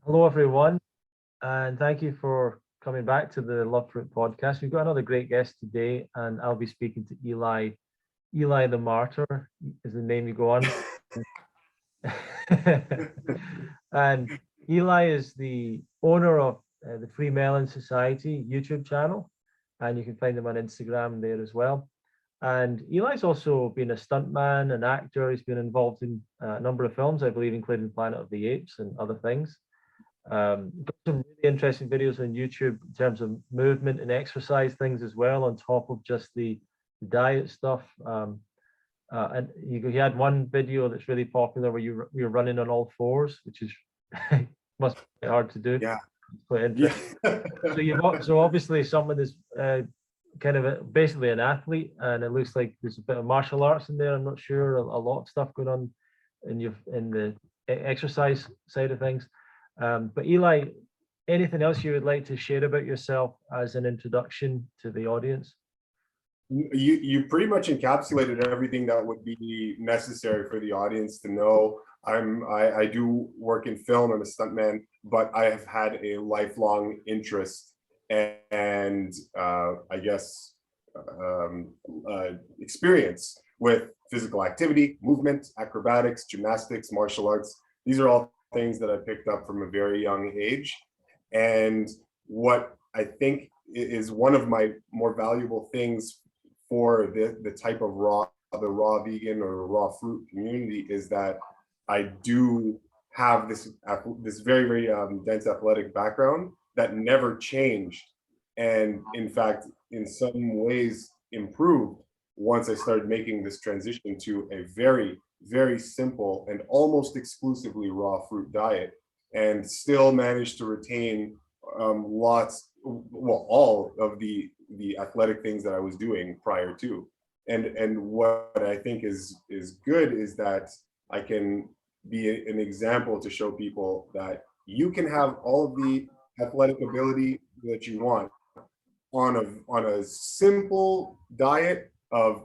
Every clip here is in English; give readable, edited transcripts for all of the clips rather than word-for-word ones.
Hello, everyone, and thank you for coming back to the Love Fruit podcast. We've got another great guest today, and I'll be speaking to Eli. Eli the Martyr is the name you go on. And Eli is the owner of the Freemelon Society YouTube channel, and you can find him on Instagram there as well. And Eli's also been a stuntman, an actor. He's been involved in a number of films, I believe, including Planet of the Apes and other things. Got some really interesting videos on YouTube in terms of movement and exercise things as well, on top of just the diet stuff. And you had one video that's really popular where you're running on all fours, which is must be hard to do. Yeah. Quite interesting. So obviously someone is kind of basically an athlete, and it looks like there's a bit of martial arts in there. I'm not sure, a lot of stuff going on in the exercise side of things. But Eli, anything else you would like to share about yourself as an introduction to the audience? You pretty much encapsulated everything that would be necessary for the audience to know. I do work in film. I'm a stuntman, but I have had a lifelong interest and I guess experience with physical activity, movement, acrobatics, gymnastics, martial arts. These are all things that I picked up from a very young age. And what I think is one of my more valuable things for the type of the raw vegan or raw fruit community is that I do have this very, very dense athletic background that never changed. And in fact, in some ways improved once I started making this transition to a very, very simple and almost exclusively raw fruit diet, and still managed to retain all of the athletic things that I was doing prior to. And what I think is good is that I can be an example to show people that you can have all of the athletic ability that you want on a simple diet of,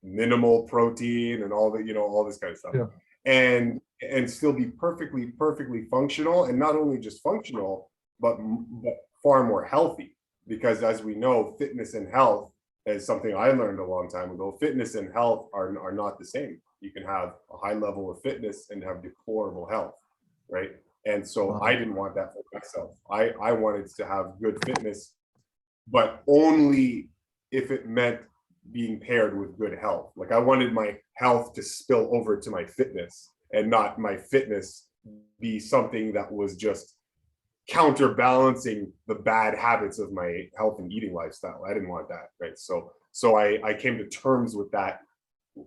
minimal protein and all this kind of stuff. Yeah. And still be perfectly functional, and not only just functional, but far more healthy. Because as we know, fitness and health is something I learned a long time ago. Fitness and health are not the same. You can have a high level of fitness and have deplorable health, right? And so I didn't want that for myself. I wanted to have good fitness, but only if it meant being paired with good health. Like I wanted my health to spill over to my fitness, and not my fitness be something that was just counterbalancing the bad habits of my health and eating lifestyle. I didn't want that, right? So I came to terms with that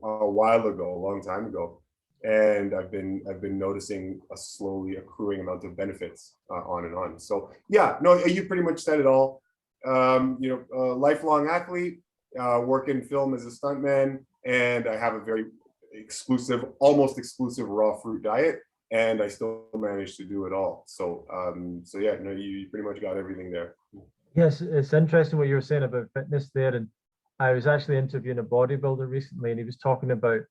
a long time ago, and I've been noticing a slowly accruing amount of benefits on and on. So yeah, no, you pretty much said it all. Lifelong athlete, work in film as a stuntman, and I have a very exclusive, almost exclusive raw fruit diet, and I still managed to do it all. So yeah, no, you pretty much got everything there. Yes, it's interesting what you were saying about fitness there. And I was actually interviewing a bodybuilder recently, and he was talking about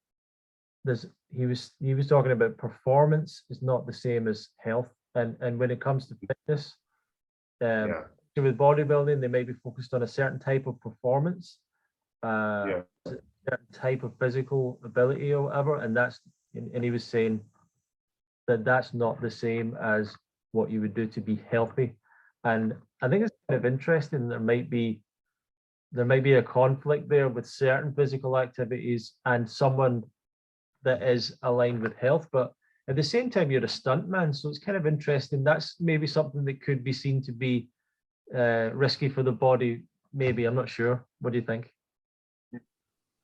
this. He was talking about performance is not the same as health, and when it comes to fitness, with bodybuilding, they may be focused on a certain type of performance, a certain type of physical ability or whatever, and he was saying that that's not the same as what you would do to be healthy. And I think it's kind of interesting. There might be a conflict there with certain physical activities and someone that is aligned with health, but at the same time you're a stuntman, so it's kind of interesting. That's maybe something that could be seen to be risky for the body, maybe. I'm not sure. What do you think?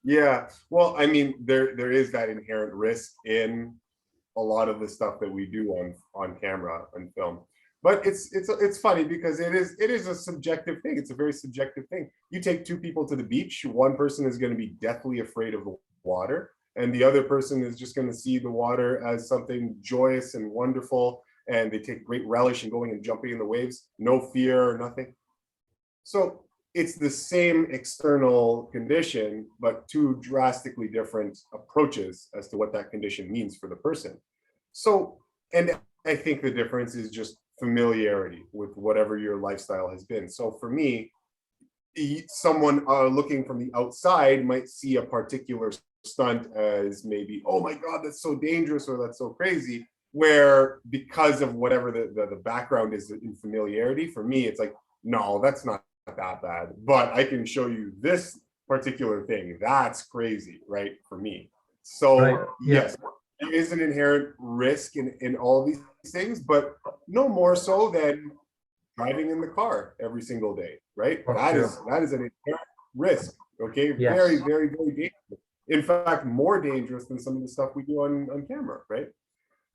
Yeah, well, I mean, there is that inherent risk in a lot of the stuff that we do on camera and film, but it's funny because it is a subjective thing. It's a very subjective thing. You take two people to the beach, one person is going to be deathly afraid of the water, and the other person is just going to see the water as something joyous and wonderful, and they take great relish in going and jumping in the waves, no fear or nothing. So it's the same external condition, but two drastically different approaches as to what that condition means for the person. So, and I think the difference is just familiarity with whatever your lifestyle has been. So for me, someone looking from the outside might see a particular stunt as maybe, oh my God, that's so dangerous or that's so crazy. Where because of whatever the background is in familiarity, for me, it's like, no, that's not that bad. But I can show you this particular thing. That's crazy, right? For me. So Right. Yeah. yes, there is an inherent risk in all these things, but no more so than driving in the car every single day, right? For That sure. is an inherent risk. Okay, very, Yes. very, very dangerous. In fact, more dangerous than some of the stuff we do on camera, right?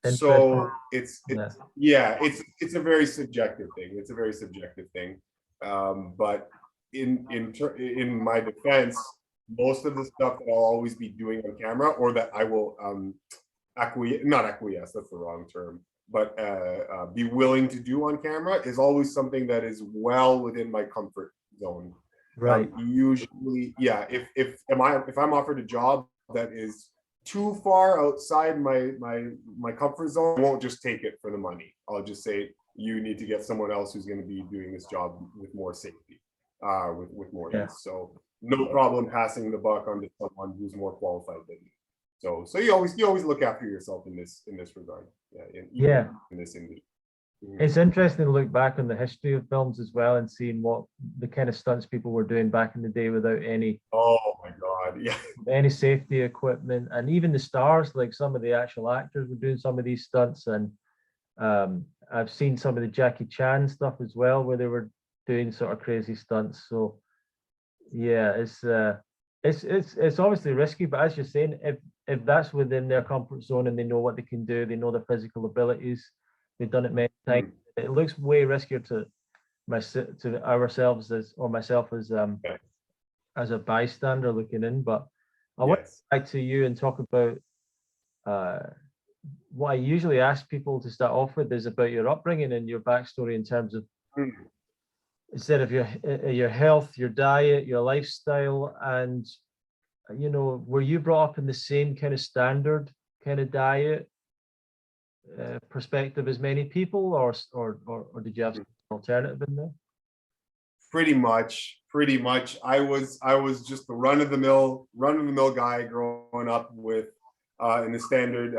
Interesting. So it's Yeah. yeah, it's a very subjective thing. It's a very subjective thing. But in my defense, most of the stuff that I'll always be doing on camera, or that I will not acquiesce, that's the wrong term, but be willing to do on camera, is always something that is well within my comfort zone. Right. Usually, yeah, if I'm offered a job that is too far outside my comfort zone, I won't just take it for the money. I'll just say, you need to get someone else who's going to be doing this job with more safety, with more Yeah. ease. So no problem passing the buck on to someone who's more qualified than me. So you always look after yourself in this regard. Yeah, Yeah. in this industry. It's interesting to look back on the history of films as well and seeing what the kind of stunts people were doing back in the day without Oh my God, yeah. any safety equipment, and even the stars, like some of the actual actors were doing some of these stunts. And I've seen some of the Jackie Chan stuff as well, where they were doing sort of crazy stunts. So yeah, it's obviously risky, but as you're saying, if that's within their comfort zone and they know what they can do, they know their physical abilities, they've done it many times. It looks way riskier to ourselves or myself as a bystander looking in. But I want to Yes. go back to you and talk about uh, what I usually ask people to start off with is about your upbringing and your backstory in terms of instead of your health, your diet, your lifestyle, and were you brought up in the same kind of standard kind of diet perspective as many people, or did you have some alternative in there? Pretty much. I was just the run of the mill guy growing up with in the standard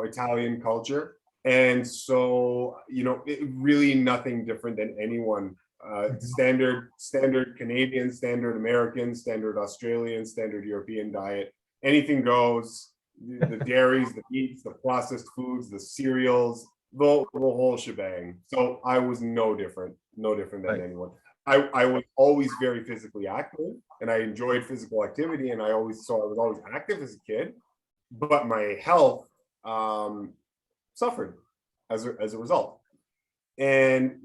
Italian culture. And so, really nothing different than anyone. Standard Canadian, standard American, standard Australian, standard European diet. Anything goes. The dairies, the meats, the processed foods, the cereals, the whole shebang. So I was no different than Right. anyone. I was always very physically active, and I enjoyed physical activity, and I was always active as a kid, but my health suffered as a result. And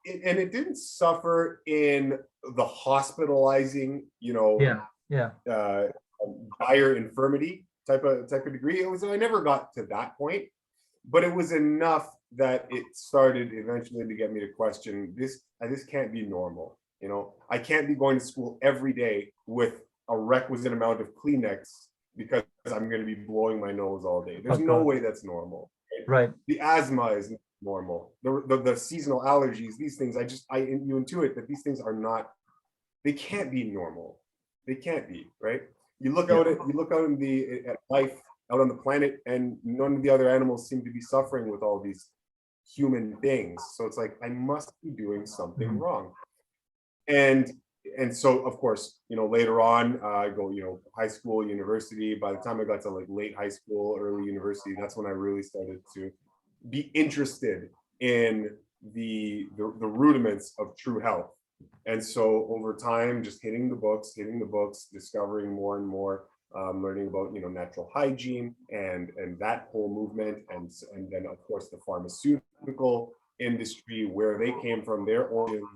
it didn't suffer in the hospitalizing, Yeah. dire infirmity type of degree. I never got to that point, but it was enough that it started eventually to get me to question this can't be normal. I can't be going to school every day with a requisite amount of Kleenex because I'm going to be blowing my nose all day. There's no way that's normal. Right. The asthma is not normal. The seasonal allergies, these things, you intuit that these things are not, they can't be normal. They can't be, right? You look out at life out on the planet, and none of the other animals seem to be suffering with all these human things. So it's like, I must be doing something wrong. And so, of course, later on, I go, high school, university. By the time I got to like late high school, early university, that's when I really started to be interested in the rudiments of true health. And so over time, just hitting the books, discovering more and more, learning about natural hygiene and that whole movement, and then of course the pharmaceutical industry, where they came from, their origin,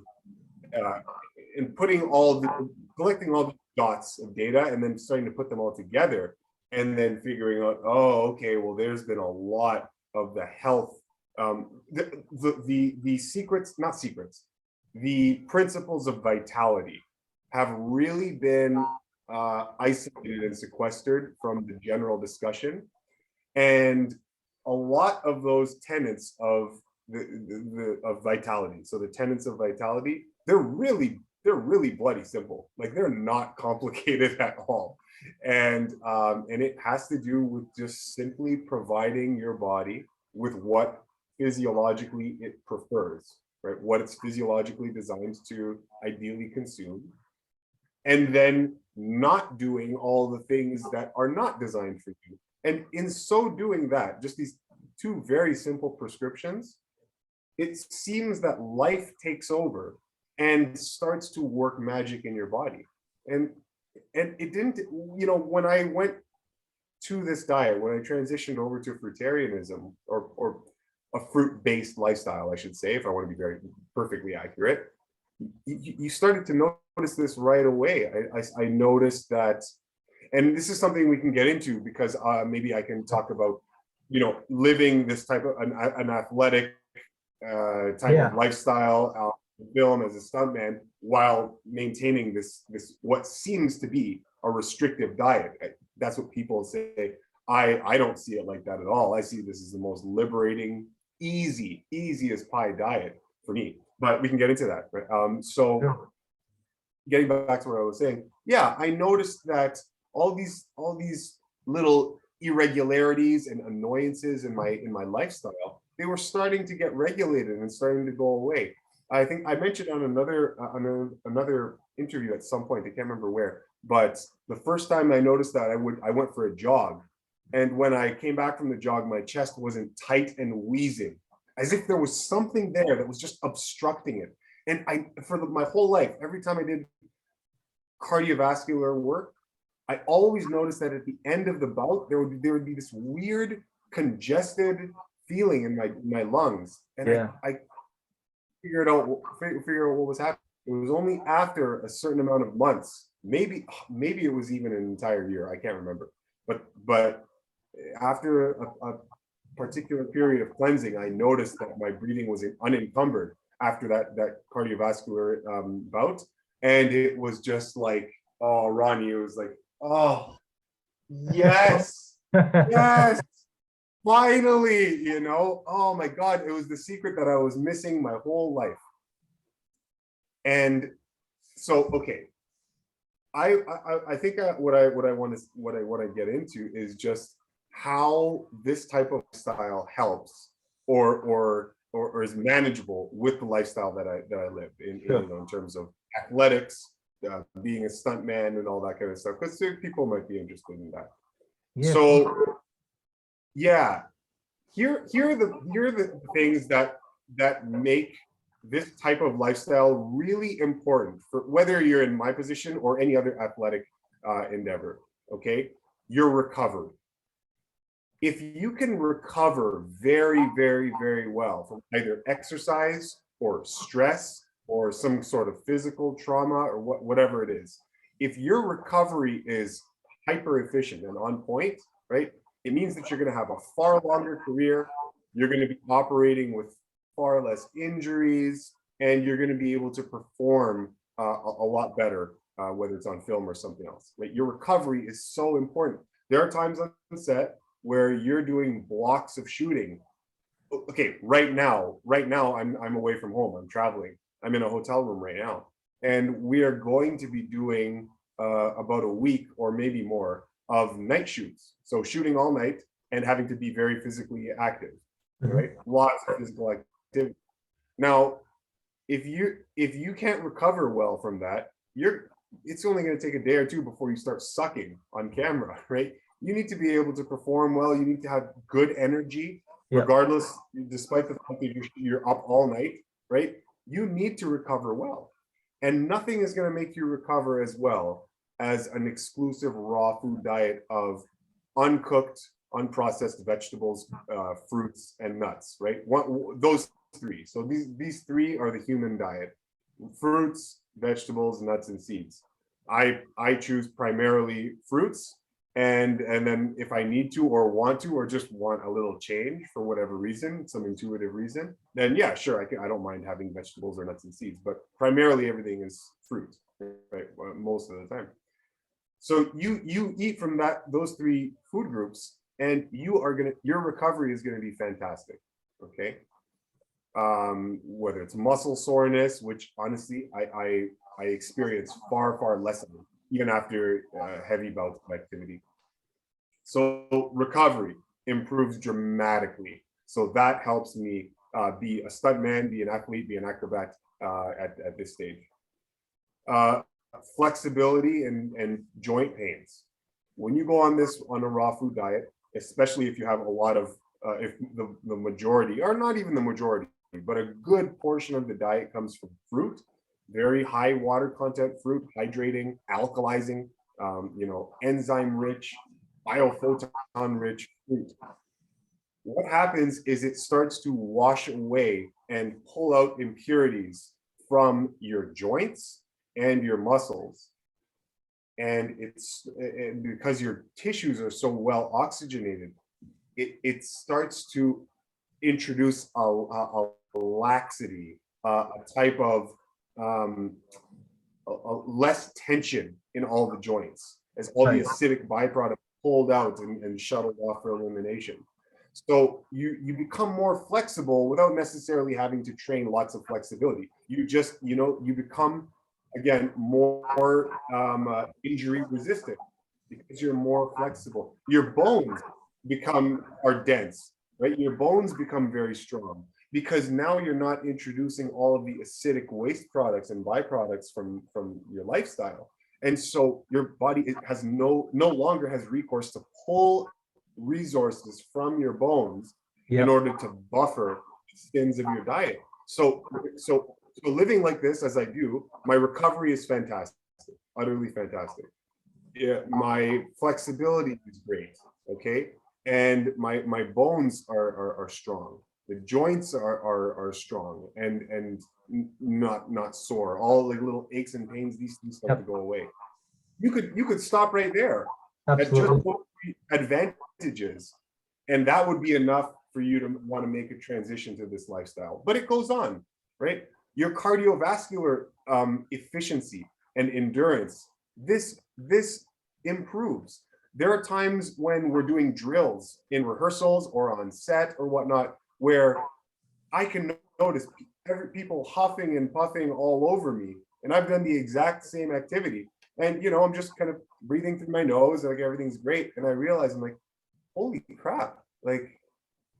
and collecting all the dots of data, and then starting to put them all together, and then figuring out, oh, okay, well, there's been a lot of the health, the secrets, not secrets, the principles of vitality have really been isolated and sequestered from the general discussion. And a lot of those tenets of of vitality. So the tenets of vitality, they're really bloody simple. Like they're not complicated at all. And it has to do with just simply providing your body with what physiologically it prefers, right? What it's physiologically designed to ideally consume. And then not doing all the things that are not designed for you. And in so doing that, just these two very simple prescriptions, it seems that life takes over and starts to work magic in your body. And it didn't, when I went to this diet, when I transitioned over to fruitarianism or a fruit-based lifestyle, I should say, if I want to be very perfectly accurate, you started to notice this right away. I noticed that, and this is something we can get into because maybe I can talk about, living this type of an athletic type of lifestyle film as a stuntman while maintaining this what seems to be a restrictive diet. That's what people say. I don't see it like that at all. I see this as the most liberating, easy as pie diet for me. But we can get into that. Right? So getting back to what I was saying, yeah, I noticed that all these little irregularities and annoyances in my lifestyle, they were starting to get regulated and starting to go away. I think I mentioned on another interview at some point, I can't remember where, but the first time I noticed that, I went for a jog, and when I came back from the jog, my chest wasn't tight and wheezing, as if there was something there that was just obstructing it. And my whole life, every time I did cardiovascular work, I always noticed that at the end of the bout, there would be this weird congested feeling in my lungs, and I figured out what was happening. It was only after a certain amount of months, maybe it was even an entire year, I can't remember, but after a particular period of cleansing, I noticed that my breathing was unencumbered after that cardiovascular bout, and it was just like, oh, Ronnie, it was like, oh, yes, yes, finally, oh my God, it was the secret that I was missing my whole life. And so, okay, I think what I want to get into is just how this type of style helps or is manageable with the lifestyle that I live in, in terms of athletics, being a stuntman and all that kind of stuff, because people might be interested in that. Yeah. So yeah, here are the things that make this type of lifestyle really important for whether you're in my position or any other athletic endeavor. Okay, your recovery. If you can recover very, very, very well from either exercise or stress or some sort of physical trauma or whatever it is, if your recovery is hyper efficient and on point, right, it means that you're going to have a far longer career, you're going to be operating with far less injuries, and you're going to be able to perform a lot better, whether it's on film or something else. Right? Your recovery is so important. There are times on set where you're doing blocks of shooting. Okay, right now I'm away from home. I'm traveling. I'm in a hotel room right now, and we are going to be doing about a week or maybe more of night shoots. So shooting all night and having to be very physically active, right? Lots of physical activity. Now, if you can't recover well from that, it's only going to take a day or two before you start sucking on camera, right? You need to be able to perform well. You need to have good energy, regardless, despite the fact that you're up all night, right? You need to recover well. And nothing is going to make you recover as well as an exclusive raw food diet of uncooked, unprocessed vegetables, fruits, and nuts, right? Those three. So these three are the human diet: fruits, vegetables, nuts, and seeds. I choose primarily fruits, and then if I need to or want to or just want a little change for whatever reason, some intuitive reason, then yeah, sure, I don't mind having vegetables or nuts and seeds, but primarily everything is fruit, right? Most of the time. So you eat from those three food groups, and your recovery is gonna be fantastic. Okay. Whether it's muscle soreness, which honestly I experience far less of, even after heavy bouts of activity. So recovery improves dramatically. So that helps me be a stuntman, be an athlete, be an acrobat at this stage. Uh, Flexibility and joint pains. When you go on a raw food diet, especially if you have a lot of, if the majority, or not even the majority, but a good portion of the diet comes from fruit, very high water content fruit, hydrating, alkalizing, enzyme rich, biophoton rich fruit. What happens is it starts to wash away and pull out impurities from your joints and your muscles. And because your tissues are so well oxygenated, it starts to introduce a laxity, a type of less tension in all the joints as all the acidic byproducts pulled out and shuttled off for elimination. So you become more flexible without necessarily having to train lots of flexibility. You just, you become, again, more injury resistant because you're more flexible. Your bones are dense, right? Your bones become very strong because now you're not introducing all of the acidic waste products and byproducts from your lifestyle. And so your body has no longer has recourse to pull resources from your bones in order to buffer the sins of your diet. So living like this as I do, my recovery is fantastic, utterly fantastic. Yeah, my flexibility is great. Okay. And my bones are strong. The joints are strong and not sore. All like little aches and pains, these things start to go away. You could stop right there. Absolutely. At just advantages, and that would be enough for you to want to make a transition to this lifestyle. But it goes on, right? Your cardiovascular efficiency and endurance, this improves. There are times when we're doing drills in rehearsals or on set or whatnot, where I can notice people huffing and puffing all over me, and I've done the exact same activity. And I'm just kind of breathing through my nose, like everything's great. And I realize I'm like, holy crap, like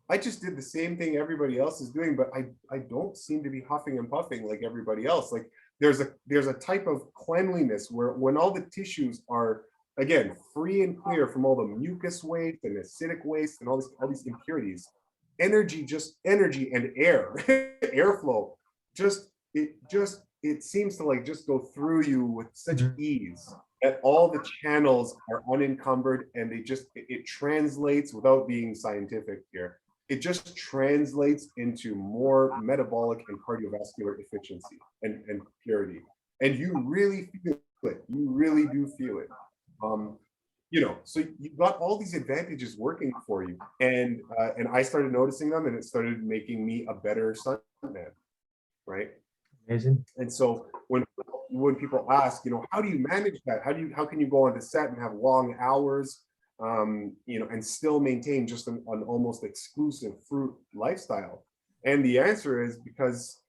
I just did the same thing everybody else is doing, but I don't seem to be huffing and puffing like everybody else. Like there's a type of cleanliness where when all the tissues are, again, free and clear from all the mucus waste and acidic waste and all these impurities, energy and air, airflow, it seems to like just go through you with such ease that all the channels are unencumbered, and it translates, without being scientific here, it just translates into more metabolic and cardiovascular efficiency and purity. And you really feel it. You really do feel it. So you've got all these advantages working for you. And I started noticing them, and it started making me a better stuntman, right? Amazing. And so when people ask, how do you manage that? How can you go on the set and have long hours, and still maintain just an almost exclusive fruit lifestyle? And the answer is because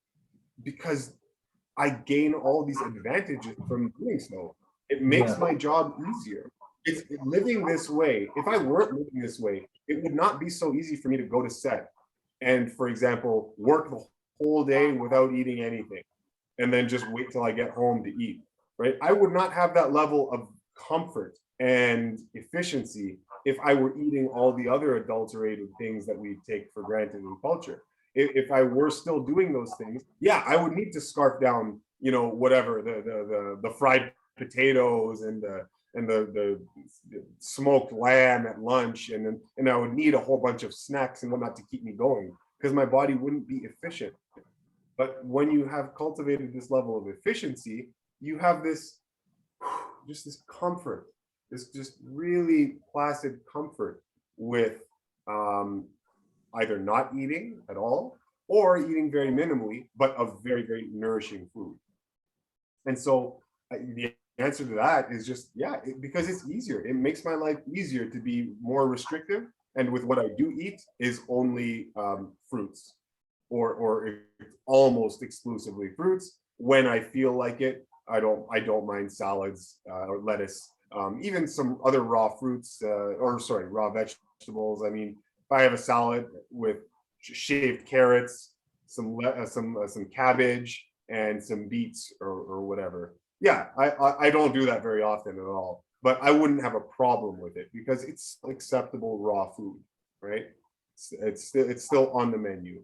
I gain all these advantages from doing so. It makes my job easier. It's living this way. If I weren't living this way, it would not be so easy for me to go to set and, for example, work the whole day without eating anything and then just wait till I get home to eat, right? I would not have that level of comfort and efficiency if I were eating all the other adulterated things that we take for granted in culture. If I were still doing those things, yeah, I would need to scarf down, whatever, the fried potatoes and the smoked lamb at lunch, and I would need a whole bunch of snacks and whatnot to keep me going, because my body wouldn't be efficient. But when you have cultivated this level of efficiency, you have this comfort, this just really placid comfort with either not eating at all or eating very minimally, but of very, very nourishing food. And so the answer to that is just, because it's easier. It makes my life easier to be more restrictive And with what I do eat is only fruits, or almost exclusively fruits. When I feel like it, I don't mind salads or lettuce, even some other raw fruits, or sorry, raw vegetables. I mean, if I have a salad with shaved carrots, some cabbage, and some beets, or whatever. Yeah, I don't do that very often at all, but I wouldn't have a problem with it because it's acceptable raw food, right? It's still on the menu.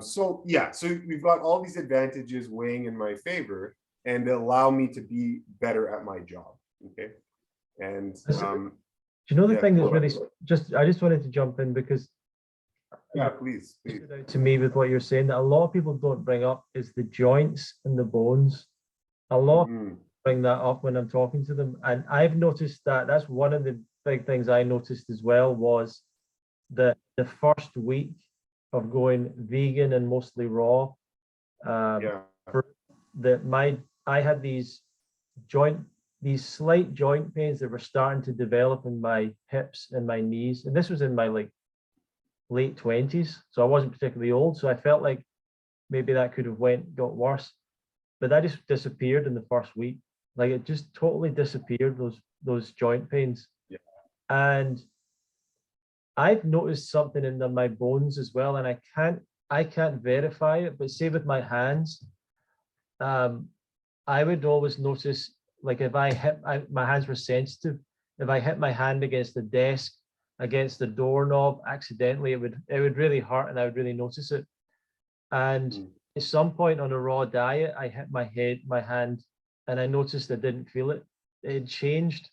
So yeah, so we've got all these advantages weighing in my favor and allow me to be better at my job. Okay, and Do you know the yeah, thing go that's really ahead. I just wanted to jump in because Yeah, please, it please. stood out to me with what you're saying that a lot of people don't bring up is the joints and the bones. A lot Mm, bring that up when I'm talking to them, and I've noticed that that's one of the big things I noticed as well was that the first week of going vegan and mostly raw, um, yeah. that I had joint these slight joint pains that were starting to develop in my hips and my knees, and this was in my like late 20s, so I wasn't particularly old, so I felt like maybe that could have got worse, but that just disappeared in the first week. Like it just totally disappeared, those joint pains. Yeah. And I've noticed something in my bones as well, and I can't verify it, but say with my hands, um, I would always notice, like if my hands were sensitive. If I hit my hand against the desk, against the doorknob accidentally, it would really hurt, and I would really notice it. And Mm, at some point on a raw diet, I hit my hand, and I noticed I didn't feel it. It had changed.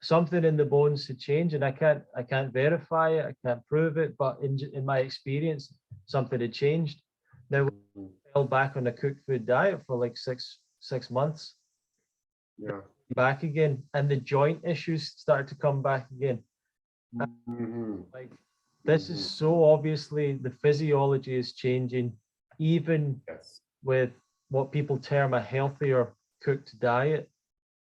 Something in the bones had changed, and I can't verify it. I can't prove it, but in my experience, something had changed. Now mm, I fell back on a cooked food diet for like six months, yeah. back again, and the joint issues started to come back again. Mm-hmm. Like this is Mm-hmm. so obviously the physiology is changing, even Yes. with what people term a healthier cooked diet.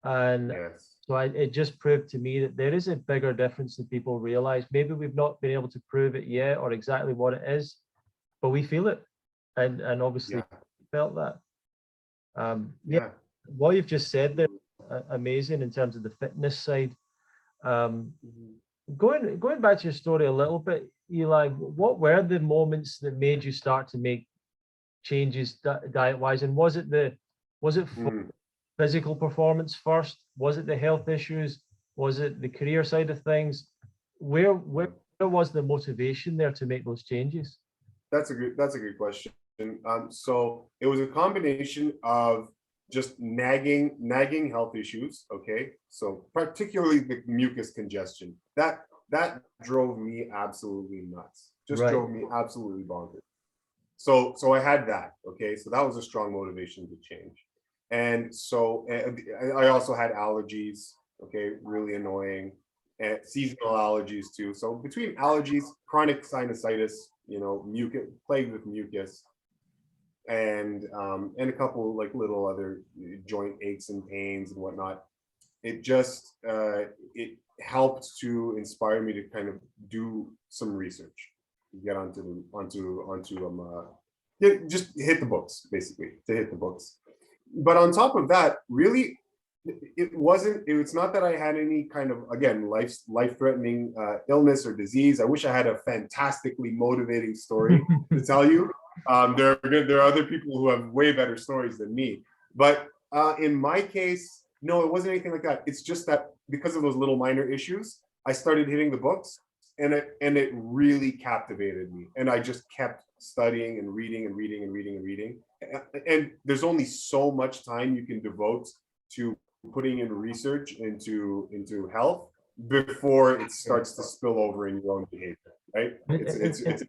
And Yes. so it just proved to me that there is a bigger difference than people realize. Maybe we've not been able to prove it yet or exactly what it is, but we feel it. And obviously Yeah. felt that. Yeah, Yeah. what you've just said there, amazing in terms of the fitness side. Um, Mhm. going back to your story a little bit, Eli, what were the moments that made you start to make changes diet wise? And was it Mm. physical performance first? Was it the health issues? Was it the career side of things? Where was the motivation there to make those changes? That's a good question. So it was a combination of just nagging health issues. Okay, so particularly the mucus congestion that drove me absolutely nuts. Just Right. drove me absolutely bonkers. So I had that. Okay, so that was a strong motivation to change. And so I also had allergies. Okay, really annoying, and seasonal allergies too. So between allergies, chronic sinusitis, mucus, plagued with mucus, and a couple like little other joint aches and pains and whatnot. It just it helped to inspire me to kind of do some research, get just hit the books, basically, to hit the books. But on top of that, really, it's not that I had any kind of, again, life threatening illness or disease. I wish I had a fantastically motivating story to tell you. There are other people who have way better stories than me, but in my case, no, it wasn't anything like that. It's just that because of those little minor issues, I started hitting the books, and it really captivated me, and I just kept studying and reading and reading and reading and reading. And there's only so much time you can devote to putting in research into health before it starts to spill over in your own behavior, right? It's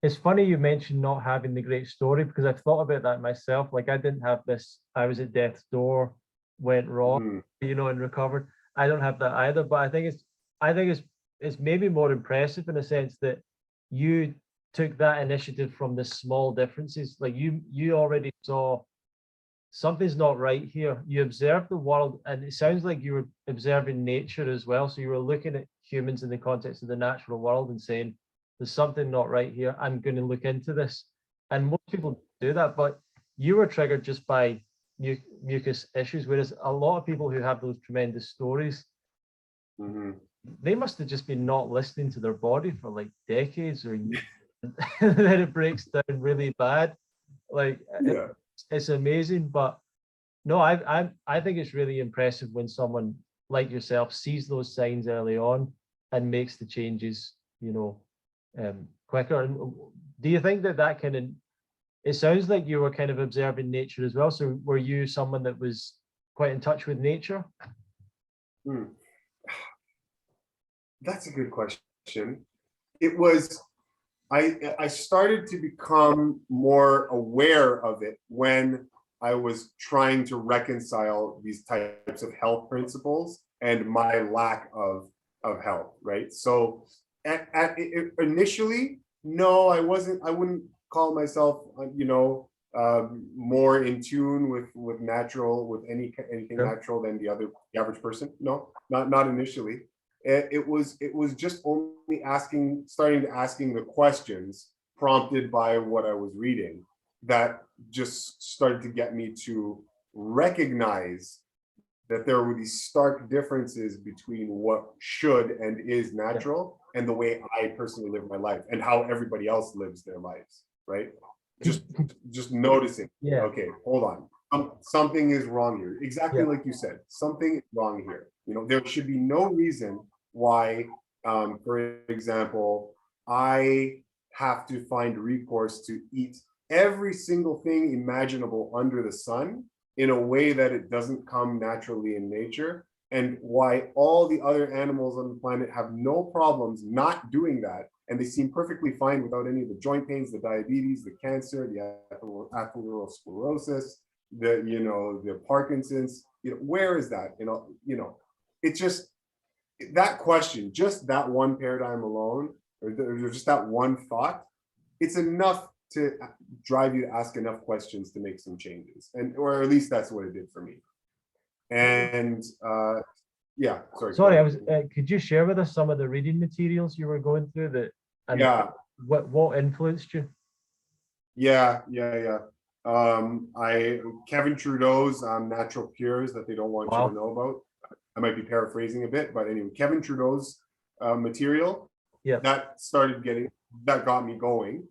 It's funny you mentioned not having the great story because I've thought about that myself. Like I didn't have this. I was at death's door, went raw, mm, and recovered. I don't have that either. But I think it's maybe more impressive in a sense that you took that initiative from the small differences. Like you already saw something's not right here. You observed the world, and it sounds like you were observing nature as well. So you were looking at humans in the context of the natural world and saying, there's something not right here, I'm going to look into this. And most people do that, but you were triggered just by mucus issues, whereas a lot of people who have those tremendous stories, they must have just been not listening to their body for like decades or years. And then it breaks down really bad. Like, it's amazing. But no, I think it's really impressive when someone like yourself sees those signs early on and makes the changes, you know, quicker. And do you think that that kind of, it sounds like you were kind of observing nature as well. So were you someone that was quite in touch with nature? That's a good question. It was, I started to become more aware of it when I was trying to reconcile these types of health principles and my lack of health, right? So initially, no, I wouldn't call myself, you know, more in tune with natural, with anything natural than the average person. No, not initially. It was just only starting to asking the questions prompted by what I was reading that just started to get me to recognize that there were these stark differences between what should and is natural and the way I personally live my life and how everybody else lives their lives, right? Just noticing, okay, hold on. Something is wrong here. Exactly like you said, something is wrong here. You know, there should be no reason why, for example, I have to find recourse to eat every single thing imaginable under the sun in a way that it doesn't come naturally in nature, and why all the other animals on the planet have no problems not doing that, and they seem perfectly fine without any of the joint pains, the diabetes, the cancer, the atherosclerosis, the Parkinson's. You know, where is that? You know, it's just that question, just that one paradigm alone, or just that one thought, it's enough to drive you to ask enough questions to make some changes, or at least that's what it did for me. And yeah, sorry. I was. Could you share with us some of the reading materials you were going through that, and what influenced you? Kevin Trudeau's Natural Cures that they don't want you to know about. I might be paraphrasing a bit, but anyway, Kevin Trudeau's material that got me going.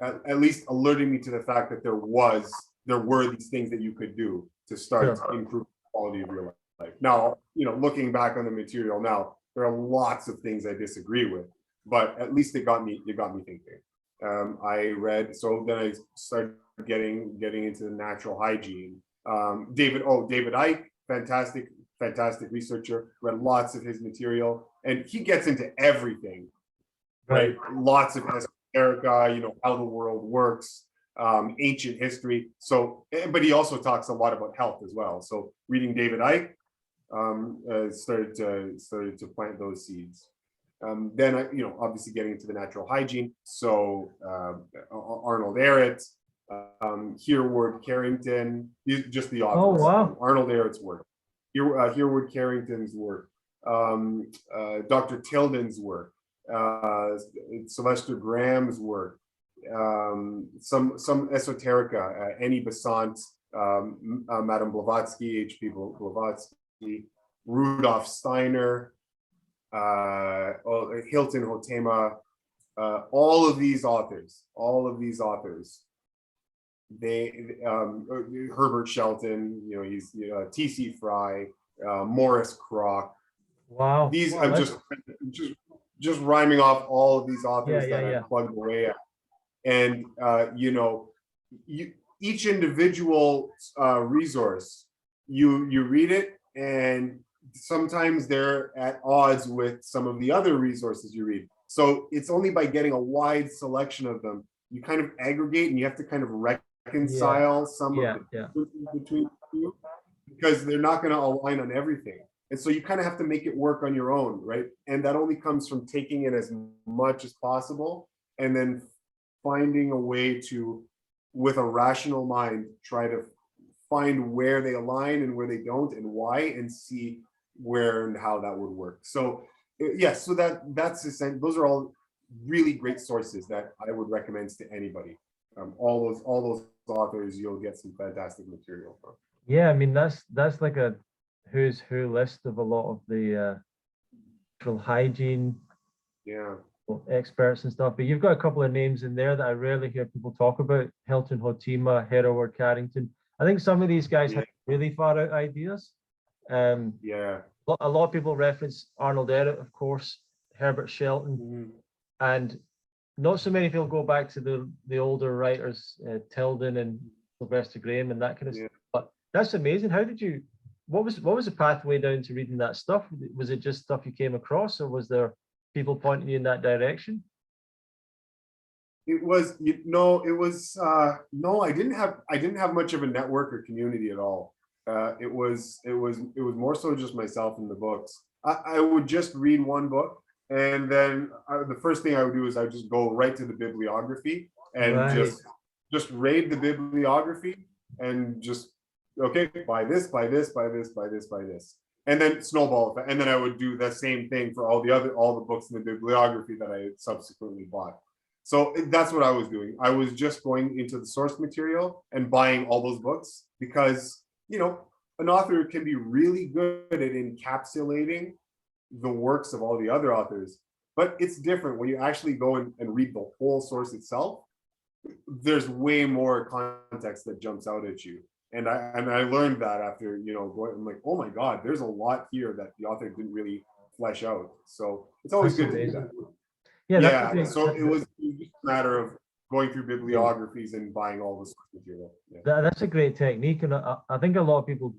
At least alerting me to the fact that there were these things that you could do to start to improve the quality of your life. Now, you know, looking back on the material now, there are lots of things I disagree with, but at least it got me thinking. I read, so then I started getting into the natural hygiene. David Icke, fantastic researcher, read lots of his material, and he gets into everything, right? Lots of esoterica, you know, how the world works, ancient history. So, but he also talks a lot about health as well. So reading David Icke started to plant those seeds. Then I, you know, obviously getting into the natural hygiene. So Arnold Ehret, Hereward Carrington, just the authors. Oh, wow. Arnold Ehret's work, Hereward Carrington's work, Dr. Tilden's work, Sylvester Graham's work, some esoterica, Annie Besant, Madame Blavatsky, H.P. Blavatsky, Rudolf Steiner, Hilton Hotema, all of these authors, Herbert Shelton, you know, he's T.C. Fry, Morris Kroc. Wow. These I'm just rhyming off all of these authors that I plugged away at. And you know, each individual resource, you read it, and sometimes they're at odds with some of the other resources you read. So it's only by getting a wide selection of them, you kind of aggregate, and you have to kind of reconcile some of the between you, because they're not going to align on everything. And so you kind of have to make it work on your own, right? And that only comes from taking it as much as possible and then finding a way to, with a rational mind, try to find where they align and where they don't and why, and see where and how that would work. So Yes, so that's essential. Those are all really great sources that I would recommend to anybody. All those authors, you'll get some fantastic material from. Yeah, I mean that's like a who's who list of a lot of the natural hygiene Yeah, experts and stuff. But you've got a couple of names in there that I rarely hear people talk about: Hilton Hotima, Hereward Carrington. I think some of these guys yeah, have really far out ideas. Um, yeah. a lot of people reference Arnold Ehret, of course, Herbert Shelton, Mhm. and not so many people go back to the older writers, Tilden and Sylvester Graham and that kind of Yeah. stuff. But that's amazing. How did you? What was the pathway down to reading that stuff? Was it just stuff you came across, or was there people pointing you in that direction? It was, it was, no, I didn't have much of a network or community at all. It was more so just myself and the books. I would just read one book, and then the first thing I would do is I would just go right to the bibliography and Right. just raid the bibliography and just, okay, buy this, buy this, buy this, buy this, buy this, and then snowball effect. And then I would do the same thing for all the books in the bibliography that I subsequently bought. So that's what I was doing. I was just going into the source material and buying all those books because, an author can be really good at encapsulating the works of all the other authors, but it's different when you actually go and read the whole source itself. There's way more context that jumps out at you. And I learned that after, going, I'm like, oh my God, there's a lot here that the author didn't really flesh out. So it's always That's good to do amazing. that. Yeah, that's a Yeah, great. so it was just a matter of going through bibliographies and buying all the source material. Yeah. That's a great technique, and I think a lot of people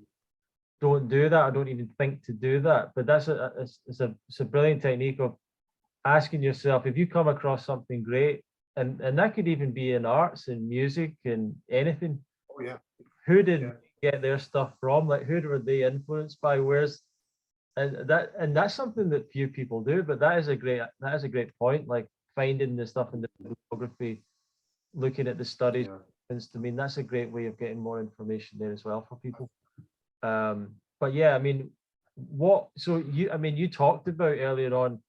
don't do that. I don't even think to do that, but it's a brilliant technique of asking yourself if you come across something great, and that could even be in arts and music and anything. Oh yeah, Who did yeah, they get their stuff from? Like who were they influenced by? Where's and that's something that few people do, but that is a great point. Like finding the stuff in the bibliography, looking at the studies. yeah. I mean, that's a great way of getting more information there as well for people. But yeah, I mean, I mean, you talked about earlier on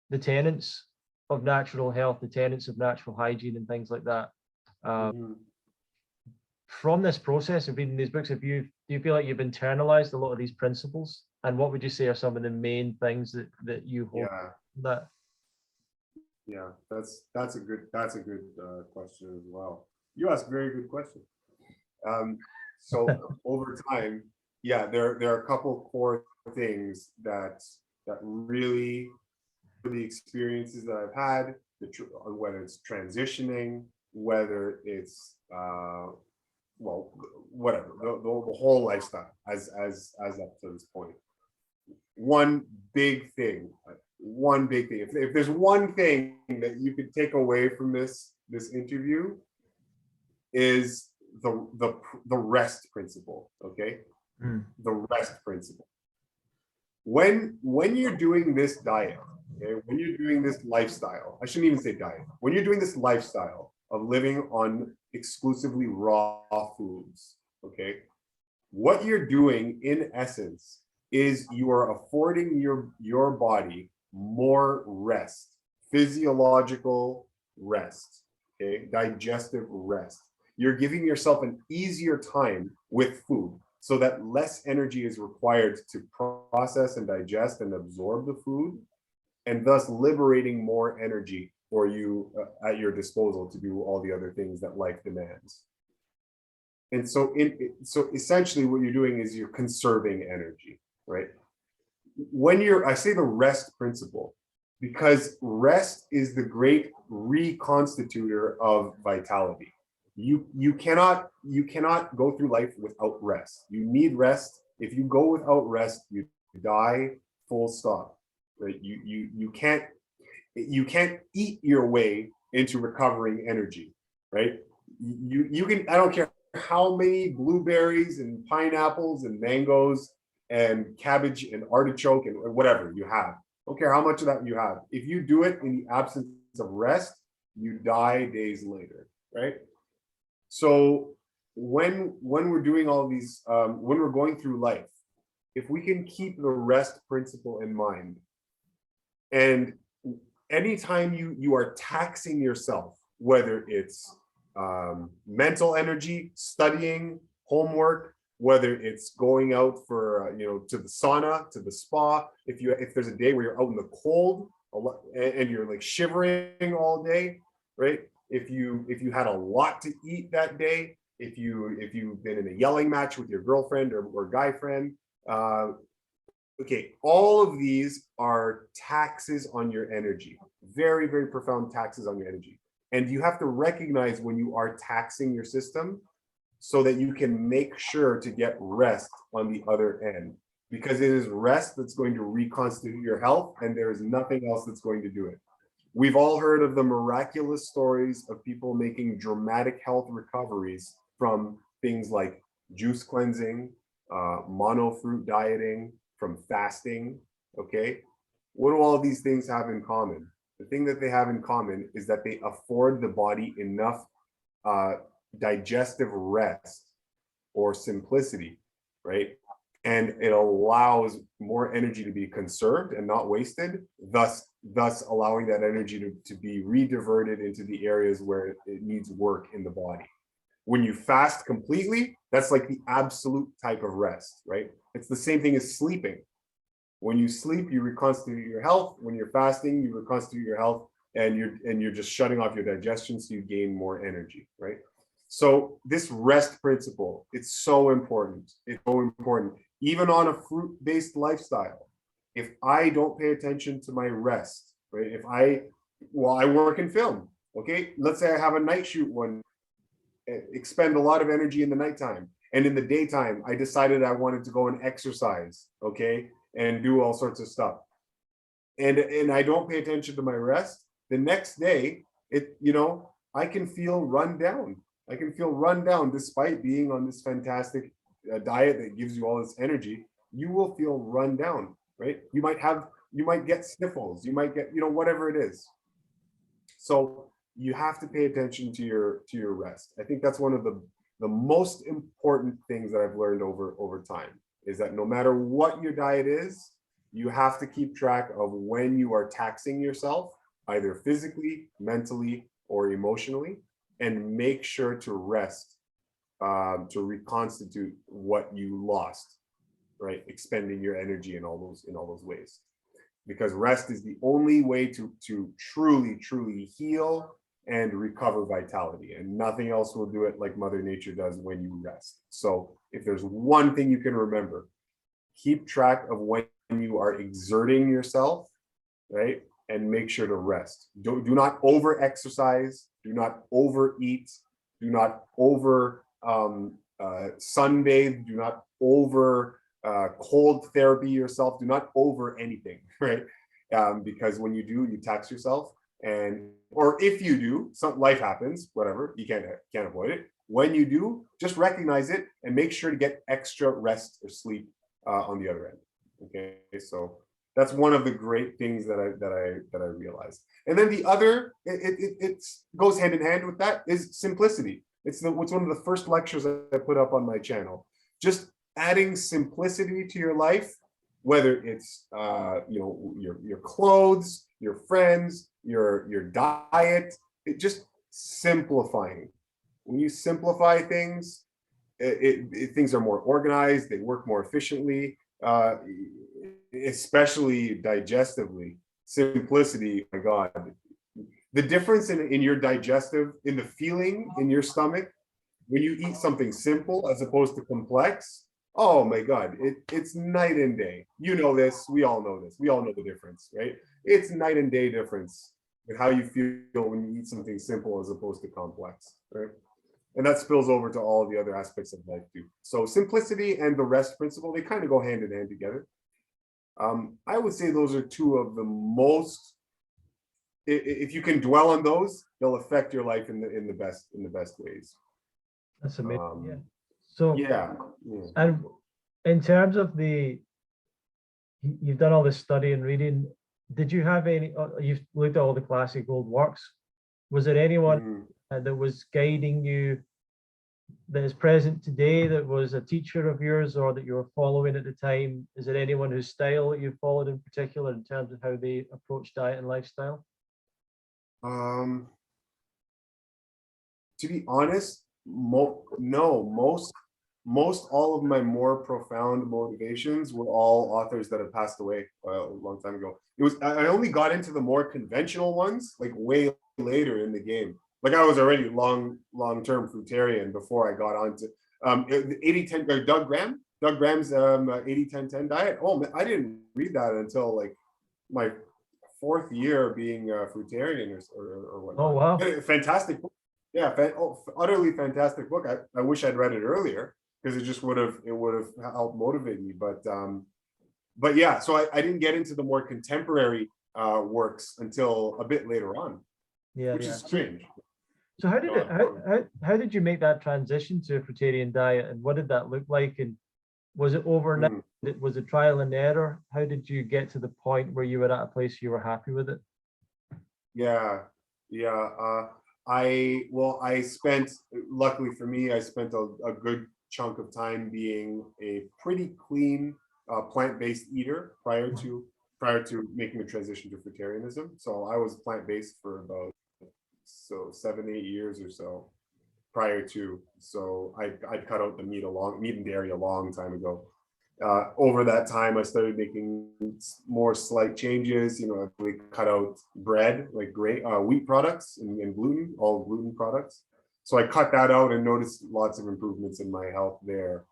the tenets of natural health, the tenets of natural hygiene and things like that. Mhm. From this process of reading these books, do you feel like you've internalized a lot of these principles? And what would you say are some of the main things that you hold Yeah, that? yeah. That's a good question as well. You ask a very good question. So over time, yeah, there are a couple core things that really the experiences that I've had, whether it's transitioning, whether it's well, whatever, the whole lifestyle as up to this point. One big thing, If there's one thing that you could take away from this interview, is the rest principle. Okay, Mm. the rest principle. When you're doing this diet, okay, when you're doing this lifestyle, I shouldn't even say diet. When you're doing this lifestyle of living on exclusively raw foods, okay, what you're doing in essence is you are affording your body more rest, physiological rest, okay, digestive rest. You're giving yourself an easier time with food so that less energy is required to process and digest and absorb the food, and thus liberating more energy for you at your disposal to do all the other things that life demands. And so essentially what you're doing is you're conserving energy, right? I say the rest principle because rest is the great reconstitutor of vitality. You cannot go through life without rest. You need rest. If you go without rest, you die, full stop. Right? You can't eat your way into recovering energy, right? You can, I don't care how many blueberries and pineapples and mangoes and cabbage and artichoke and whatever you have. I don't care how much of that you have. If you do it in the absence of rest, you die days later, right? So when we're doing all these, when we're going through life, if we can keep the rest principle in mind And anytime you are taxing yourself, whether it's mental energy, studying, homework, whether it's going out for to the sauna, to the spa, if there's a day where you're out in the cold and you're like shivering all day, right? If you had a lot to eat that day, if you've been in a yelling match with your girlfriend or guy friend, okay, all of these are taxes on your energy, very, very profound taxes on your energy. And you have to recognize when you are taxing your system so that you can make sure to get rest on the other end, because it is rest that's going to reconstitute your health, and there is nothing else that's going to do it. We've all heard of the miraculous stories of people making dramatic health recoveries from things like juice cleansing, mono fruit dieting, from fasting, okay? What do all these things have in common? The thing that they have in common is that they afford the body enough digestive rest or simplicity, right? And it allows more energy to be conserved and not wasted, thus allowing that energy to be rediverted into the areas where it needs work in the body. When you fast completely, that's like the absolute type of rest, right? It's the same thing as sleeping. When you sleep, you reconstitute your health. When you're fasting, you reconstitute your health, and you're just shutting off your digestion so you gain more energy, right? So this rest principle, it's so important. It's so important. Even on a fruit-based lifestyle, if I don't pay attention to my rest, right? I work in film, okay? Let's say I have a night shoot one, expend a lot of energy in the nighttime. And in the daytime, I decided I wanted to go and exercise, okay? And do all sorts of stuff. And I don't pay attention to my rest. The next day, I can feel run down. I can feel run down despite being on this fantastic diet that gives you all this energy. You will feel run down, right? You might get sniffles, you might get, whatever it is. So you have to pay attention to your rest. I think that's one of the most important things that I've learned over time, is that no matter what your diet is, you have to keep track of when you are taxing yourself, either physically, mentally, or emotionally, and make sure to rest to reconstitute what you lost, right? Expending your energy in all those ways. Because rest is the only way to truly, truly heal and recover vitality, and nothing else will do it like Mother Nature does when you rest. So if there's one thing you can remember, keep track of when you are exerting yourself, right? And make sure to rest. Do not over exercise, do not overeat, do not over sunbathe, do not over cold therapy yourself, do not over anything, right? Because when you do, you tax yourself. Or if you do, life happens, whatever, you can't avoid it. When you do, just recognize it and make sure to get extra rest or sleep on the other end. Okay, so that's one of the great things that I realized. And then the other, it goes hand in hand with that, is simplicity. It's one of the first lectures I put up on my channel. Just adding simplicity to your life, whether it's your clothes, your friends, your diet, just simplifying. When you simplify things, things are more organized, they work more efficiently, especially digestively. Simplicity, my God. The difference in your digestive, in the feeling in your stomach, when you eat something simple as opposed to complex, oh my God, it's night and day. You know this, we all know this, we all know the difference, right? It's night and day difference with how you feel when you eat something simple as opposed to complex, right? And that spills over to all the other aspects of life too. So simplicity and the rest principle, they kind of go hand in hand together. I would say those are two of the most, if you can dwell on those, they'll affect your life in the best ways. That's amazing. Yeah. So yeah. And in terms of you've done all this study and reading, did you have you've looked at all the classic old works, was there anyone that was guiding you that is present today that was a teacher of yours or that you were following at the time? Is there anyone whose style that you followed in particular in terms of how they approach diet and lifestyle? To be honest, no, most all of my more profound motivations were all authors that have passed away a long time ago. I only got into the more conventional ones like way later in the game. Like I was already long-term fruitarian before I got onto 80-10 Doug Graham's 80-10-10 diet. Oh man, I didn't read that until like my fourth year being a fruitarian or whatnot. Oh, wow. Fantastic book. Yeah, utterly fantastic book. I wish I'd read it earlier because it would have helped motivate me. But yeah, so I didn't get into the more contemporary works until a bit later on, Yeah, which yeah. is strange. So how did how did you make that transition to a fruitarian diet, and what did that look like? And was it overnight? Was it trial and error? How did you get to the point where you were at a place you were happy with it? Yeah, yeah. I spent, luckily for me, I spent a good chunk of time being a pretty clean plant-based eater prior to making the transition to fruitarianism. So I was plant-based for about 7-8 years or so prior to. So I'd cut out the meat and dairy a long time ago. Over that time, I started making more slight changes. You know, we cut out bread, like wheat products and gluten, all gluten products. So I cut that out and noticed lots of improvements in my health there.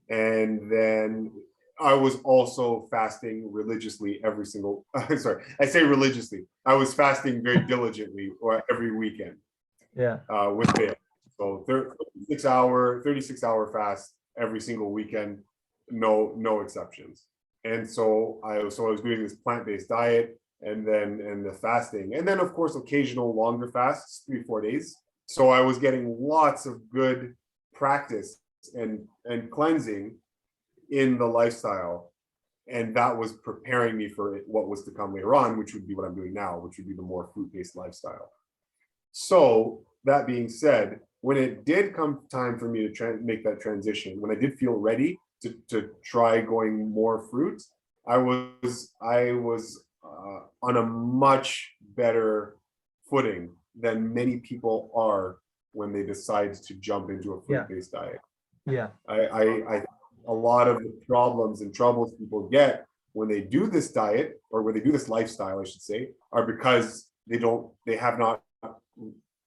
And then I was also fasting religiously every single, sorry, I say religiously. I was fasting very diligently or every weekend. Yeah. With it. So 36-hour fast every single weekend, no exceptions. And so I was doing this plant-based diet and the fasting, and then of course occasional longer fasts, 3-4 days. So I was getting lots of good practice and cleansing in the lifestyle, and that was preparing me for what was to come later on, which would be what I'm doing now, which would be the more fruit-based lifestyle. So that being said, when it did come time for me to make that transition, when I did feel ready to try going more fruit, I was on a much better footing than many people are when they decide to jump into a fruit-based diet. Yeah. I a lot of the problems and troubles people get when they do this diet, or when they do this lifestyle, I should say, are because they have not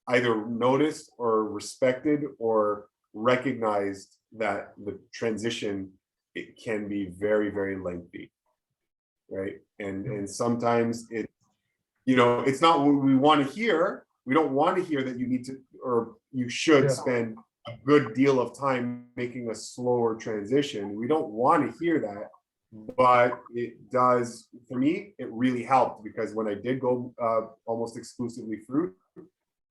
either noticed or respected or recognized that the transition, it can be very, very lengthy, right? And sometimes it's not what we want to hear. We don't want to hear that you need to, or you should spend a good deal of time making a slower transition. We don't want to hear that, but it does, for me, it really helped, because when I did go almost exclusively fruit,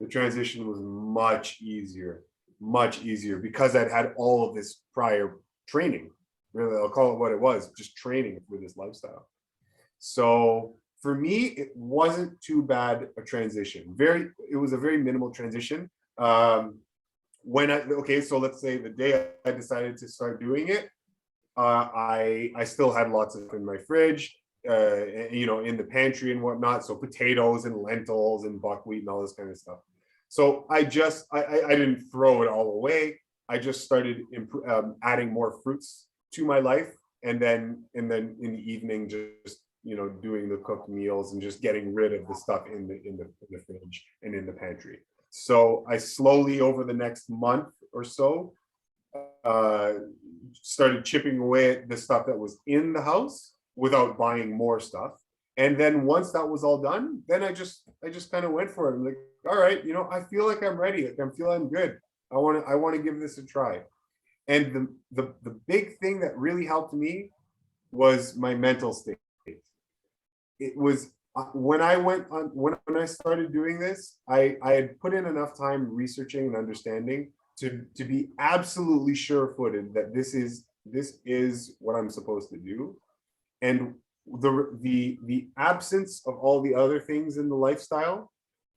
the transition was much easier because I'd had all of this prior training. Really, I'll call it what it was, just training for this lifestyle. So for me, it wasn't too bad a transition. It was a very minimal transition. So let's say the day I decided to start doing it, I still had lots of in my fridge, in the pantry and whatnot. So potatoes and lentils and buckwheat and all this kind of stuff. So I didn't throw it all away. I just started adding more fruits to my life, and then in the evening, just doing the cooked meals and just getting rid of the stuff in the fridge and in the pantry. So I slowly, over the next month or so, started chipping away at the stuff that was in the house without buying more stuff. And then once that was all done, then I just kind of went for it. I'm like, all right, I feel like I'm ready. Like I'm feeling good. I want to give this a try. And the big thing that really helped me was my mental state. It was when I started doing this, I had put in enough time researching and understanding to be absolutely sure-footed that this is what I'm supposed to do. And the absence of all the other things in the lifestyle,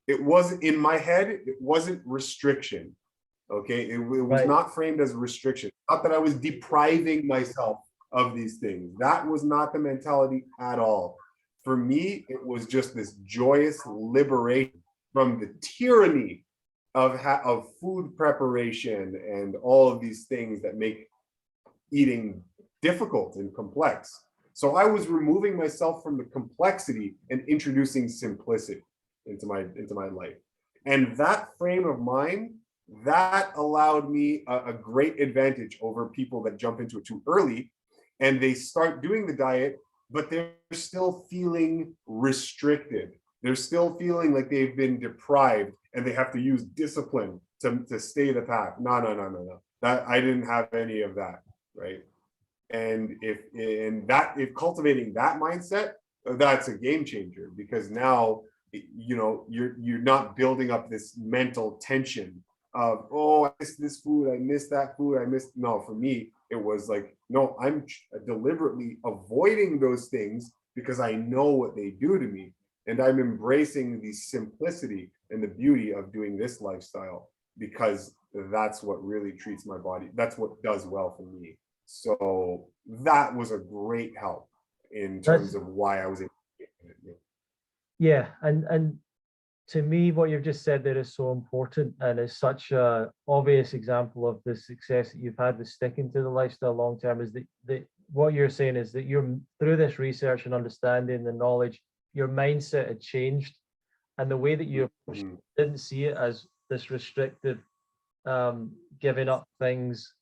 it wasn't in my head, it wasn't restriction. Okay, it was Right. not framed as a restriction. Not that I was depriving myself of these things. That was not the mentality at all. For me, it was just this joyous liberation from the tyranny of food preparation and all of these things that make eating difficult and complex. So I was removing myself from the complexity and introducing simplicity into my life. And that frame of mind, that allowed me a great advantage over people that jump into it too early and they start doing the diet, but they're still feeling restricted. They're still feeling like they've been deprived and they have to use discipline to stay the path. No. That I didn't have any of that, right? And if cultivating that mindset, that's a game changer, because now you're not building up this mental tension of, oh, I missed this food, I missed that food, I missed. No, for me it was like, no, I'm deliberately avoiding those things because I know what they do to me, and I'm embracing the simplicity and the beauty of doing this lifestyle because that's what really treats my body, that's what does well for me. So that was a great help in terms of why I was able to get it. Yeah, and to me, what you've just said there is so important, and is such a obvious example of the success that you've had with sticking to the lifestyle long term. Is that what you're saying is that you're, through this research and understanding the knowledge, your mindset had changed, and the way that you didn't see it as this restrictive, giving up things,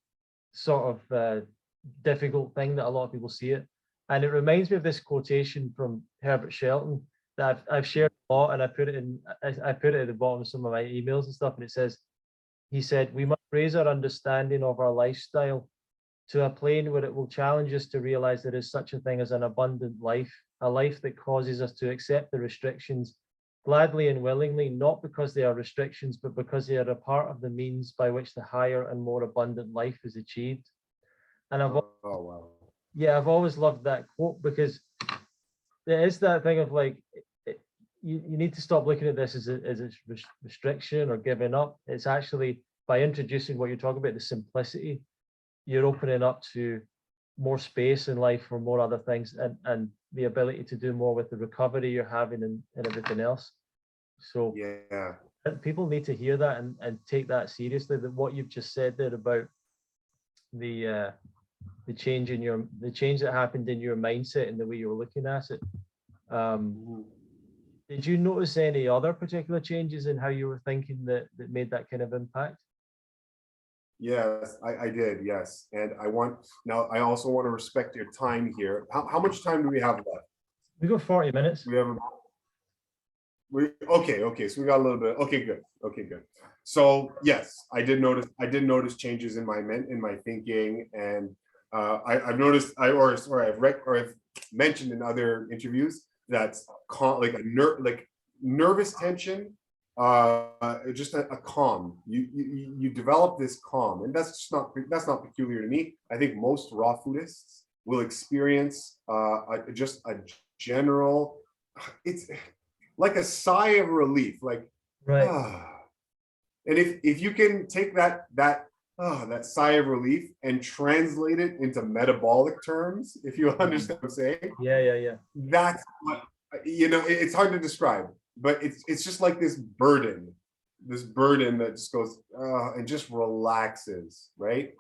sort of difficult thing that a lot of people see it. And it reminds me of this quotation from Herbert Shelton that I've shared a lot, and I put it at the bottom of some of my emails and stuff. And it says, he said, "We must raise our understanding of our lifestyle to a plane where it will challenge us to realize there is such a thing as an abundant life, a life that causes us to accept the restrictions gladly and willingly, not because they are restrictions, but because they are a part of the means by which the higher and more abundant life is achieved." And I've always loved that quote, because there is that thing of like, you need to stop looking at this as a restriction or giving up. It's actually, by introducing what you're talking about, the simplicity, you're opening up to more space in life for more other things, and the ability to do more with the recovery you're having and everything else. So yeah, people need to hear that and take that seriously, that what you've just said there about the change that happened in your mindset and the way you were looking at it. Did you notice any other particular changes in how you were thinking that made that kind of impact? Yes, I did. Yes. And I also want to respect your time here. How much time do we have left? We got 40 minutes. Okay. So we got a little bit. Okay, good. So yes, I did notice changes in my thinking, and I've noticed, I've mentioned in other interviews that nervous tension, just a calm. You develop this calm, and that's not peculiar to me. I think most raw foodists will experience just a general. It's like a sigh of relief, like, right. And if you can take that sigh of relief and translate it into metabolic terms, if you understand what I'm saying. Yeah. That's what, it's hard to describe, but it's just like this burden that just goes and just relaxes, right?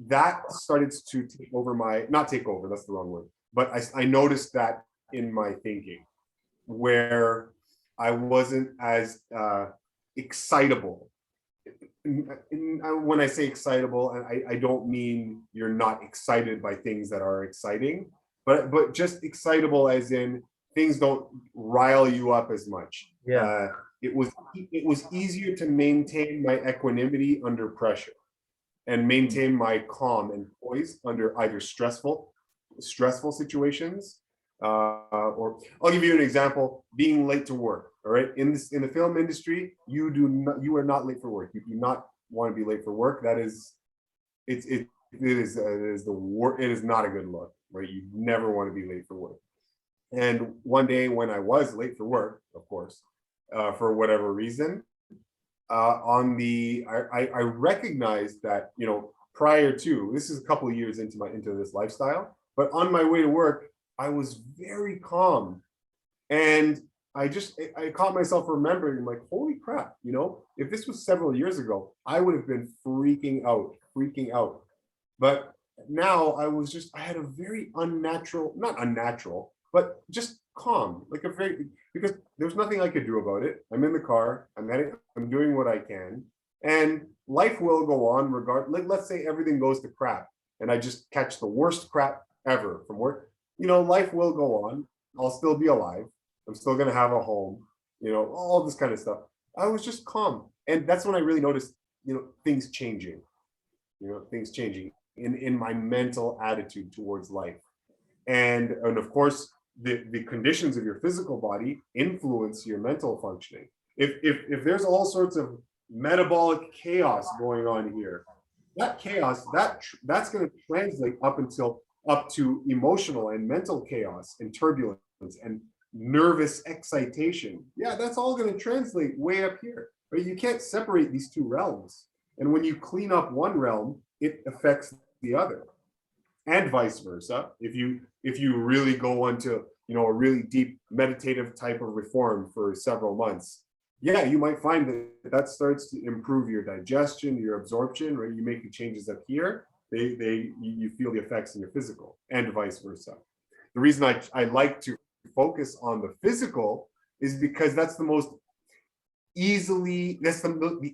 That started to take over not take over, that's the wrong word, but I noticed that in my thinking, where I wasn't as excitable. When I say excitable, I don't mean you're not excited by things that are exciting, but just excitable as in things don't rile you up as much. Yeah. It was easier to maintain my equanimity under pressure and maintain my calm and poise under either stressful situations, or I'll give you an example: being late to work. All right, in the film industry, you are not late for work. You do not want to be late for work. That is, it is not a good look, right? You never want to be late for work. And one day when I was late for work, of course, for whatever reason, I recognized that, prior to, this is a couple of years into this lifestyle, but on my way to work, I was very calm. And I caught myself remembering, like, holy crap, if this was several years ago, I would have been freaking out. But now I had a very unnatural, not unnatural, but just calm, like because there's nothing I could do about it. I'm in the car, I'm doing what I can, and life will go on let's say everything goes to crap and I just catch the worst crap ever from work, life will go on. I'll still be alive. I'm still going to have a home, all this kind of stuff. I was just calm. And that's when I really noticed, things changing, in my mental attitude towards life. And of course, the conditions of your physical body influence your mental functioning. If there's all sorts of metabolic chaos going on here, that chaos, that's going to translate up to emotional and mental chaos and turbulence and nervous excitation. Yeah, that's all going to translate way up here. But you can't separate these two realms. And when you clean up one realm, it affects the other, and vice versa. If you really go into a really deep meditative type of reform for several months, yeah, you might find that starts to improve your digestion, your absorption. Right, you make the changes up here. You feel the effects in your physical, and vice versa. The reason I like to focus on the physical is because that's the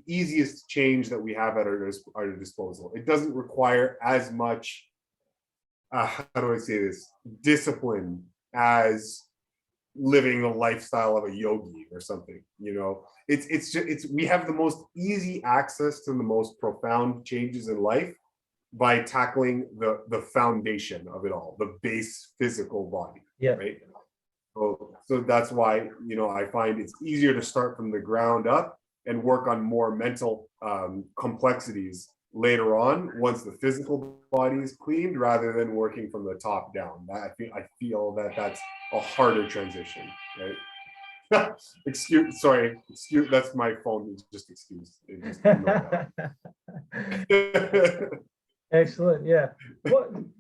easiest change that we have at our disposal. It doesn't require as much how do I say this, discipline as living a lifestyle of a yogi or something. It's we have the most easy access to the most profound changes in life by tackling the foundation of it all, the base physical body. Yeah. Right. So that's why, I find it's easier to start from the ground up and work on more mental complexities later on once the physical body is cleaned, rather than working from the top down. I feel that that's a harder transition, right? Excuse, that's my phone. Just excuse. Excellent. Yeah.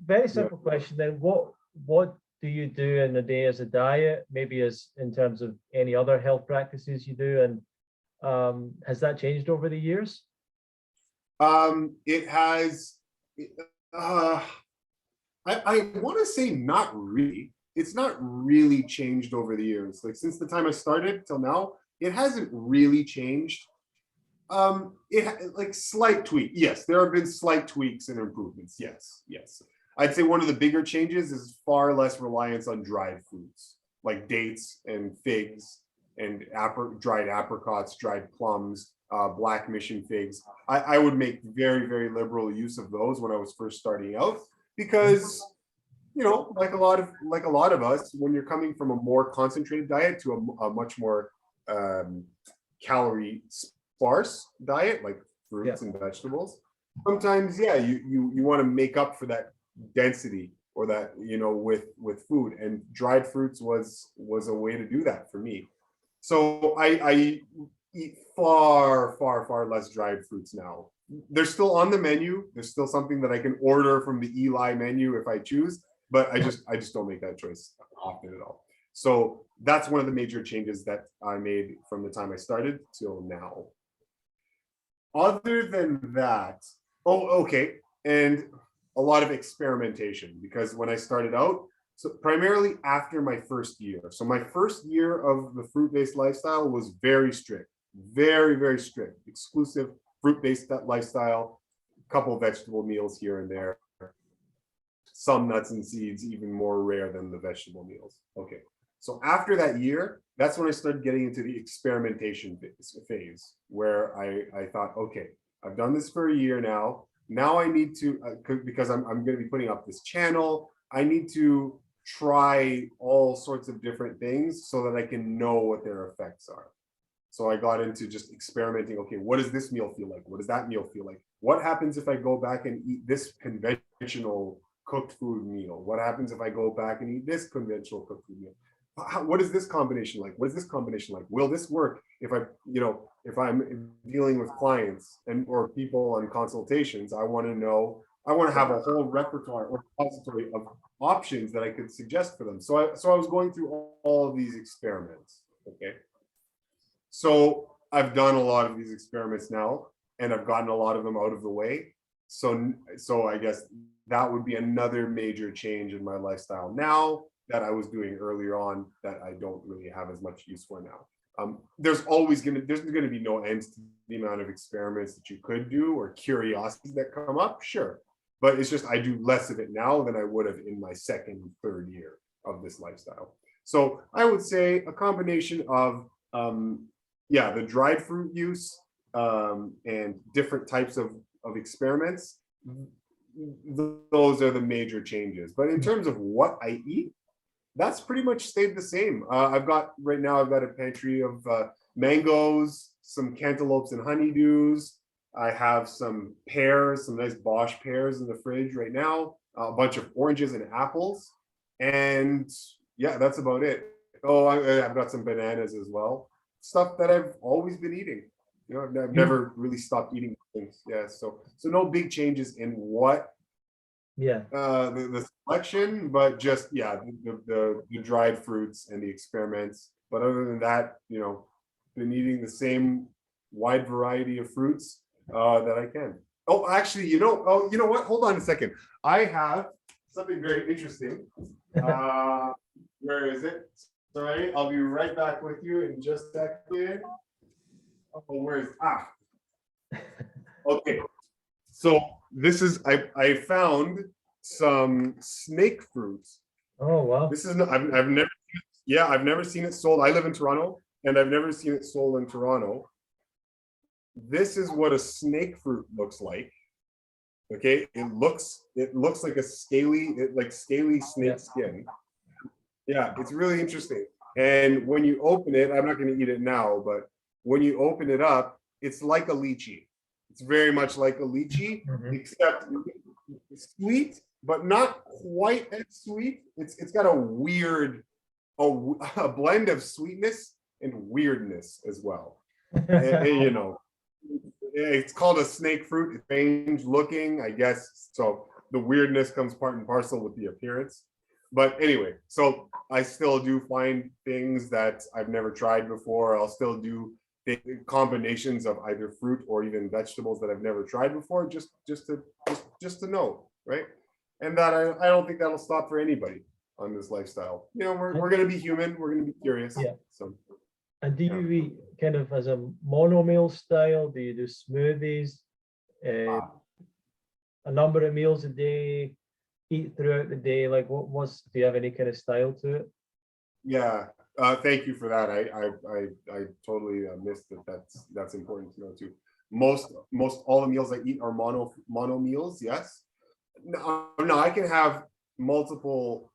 Very simple question then. What do you do in a day as a diet, maybe as in terms of any other health practices you do, and has that changed over the years? It has. I want to say not really. It's not really changed over the years. Like since the time I started till now, it hasn't really changed. Like slight tweak. Yes, there have been slight tweaks and improvements. Yes. I'd say one of the bigger changes is far less reliance on dried fruits like dates and figs and dried apricots, dried plums, black mission figs. I would make very, very liberal use of those when I was first starting out, because like a lot of us, when you're coming from a more concentrated diet to a much more calorie sparse diet, like fruits and vegetables, sometimes you want to make up for that density or that with food, and dried fruits was a way to do that for me. So I eat far less dried fruits now. They're still on the menu. There's still something that I can order from the Eli menu if I choose, but I just don't make that choice often at all. So that's one of the major changes that I made from the time I started till now. Other than that, okay, and a lot of experimentation, because when I started out, so primarily after my first year. So my first year of the fruit-based lifestyle was very strict, very, very strict, exclusive fruit-based lifestyle, a couple of vegetable meals here and there, some nuts and seeds, even more rare than the vegetable meals. Okay. So after that year, that's when I started getting into the experimentation phase, where I thought, okay, I've done this for a year now. Now I need to, because I'm going to be putting up this channel, I need to try all sorts of different things so that I can know what their effects are. So I got into just experimenting. Okay, what does this meal feel like? What does that meal feel like? What happens if I go back and eat this conventional cooked food meal? What happens if I go back and eat this conventional cooked food meal? What is this combination like? What is this combination like? Will this work if I'm dealing with clients or people on consultations, I want to have a whole repertoire or repository of options that I could suggest for them. So I was going through all of these experiments. Okay. So I've done a lot of these experiments now, and I've gotten a lot of them out of the way. So I guess that would be another major change in my lifestyle now that I was doing earlier on that I don't really have as much use for now. There's gonna be no end to the amount of experiments that you could do or curiosities that come up, sure. But it's just I do less of it now than I would have in my second, third year of this lifestyle. So I would say a combination of the dried fruit use and different types of experiments. Those are the major changes. But in terms of what I eat, that's pretty much stayed the same. I've got a pantry of mangoes, some cantaloupes and honeydews. I have some pears, some nice Bosch pears in the fridge right now, a bunch of oranges and apples. And yeah, that's about it. Oh, I've got some bananas as well. Stuff that I've always been eating. You know, I've never really stopped eating things. Yeah, so no big changes in what the selection, but just the dried fruits and the experiments. But other than that, been eating the same wide variety of fruits that I can. Oh, actually, you know what? Hold on a second. I have something very interesting. Where is it? Sorry, I'll be right back with you in just a second. Oh, okay. So this is I found some snake fruits. Oh wow. This is I've never seen it sold. I live in Toronto and I've never seen it sold in Toronto. This is what a snake fruit looks like. Okay, it looks like a scaly snake skin. Yeah, it's really interesting. And when you open it, I'm not going to eat it now, but when you open it up, it's like a lychee. It's very much like a lychee, except sweet, but not quite as sweet. It's got a weird, a blend of sweetness and weirdness as well. and, it's called a snake fruit. It's strange looking, I guess. So the weirdness comes part and parcel with the appearance. But anyway, so I still do find things that I've never tried before. I'll still do combinations of either fruit or even vegetables that I've never tried before, just to know, right? And that I don't think that'll stop for anybody on this lifestyle. We're gonna be human. We're gonna be curious. Yeah. So. And do you eat kind of as a mono meal style? Do you do smoothies? A number of meals a day? Eat throughout the day? Like do you have any kind of style to it? Yeah, thank you for that. I totally missed that. That's important to know too. Most all the meals I eat are mono meals. Yes. No, I can have multiple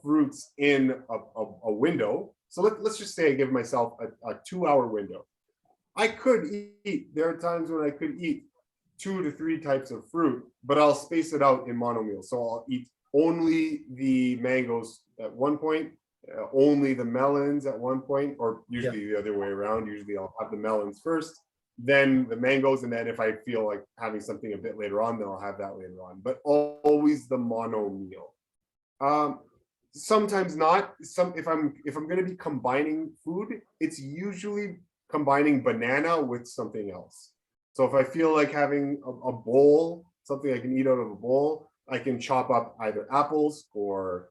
fruits in a window. So let's just say I give myself a 2-hour window. I could eat. There are times when I could eat 2 to 3 types of fruit, but I'll space it out in mono meals. So I'll eat only the mangoes at one point, only the melons at one point, or usually the other way around. Usually I'll have the melons first, then the mangoes, and then if I feel like having something a bit later on, then I'll have that later on. But always the mono meal. Sometimes not. If I'm going to be combining food, it's usually combining banana with something else. So if I feel like having a bowl, something I can eat out of a bowl, I can chop up either apples or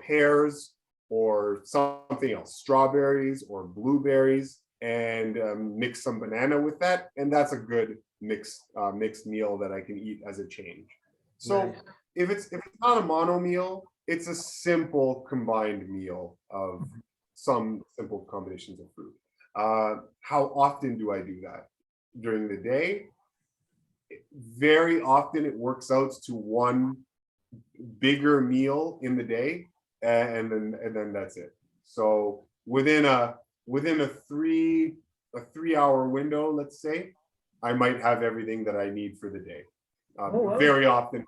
pears or something else, strawberries or blueberries, and mix some banana with that, and that's a good mixed meal that I can eat as a change. So nice. If it's not a mono meal, it's a simple combined meal of some simple combinations of fruit. How often do I do that? During the day? Very often it works out to one bigger meal in the day, and then that's it. So within a 3-hour window, let's say, I might have everything that I need for the day. Wow. Very often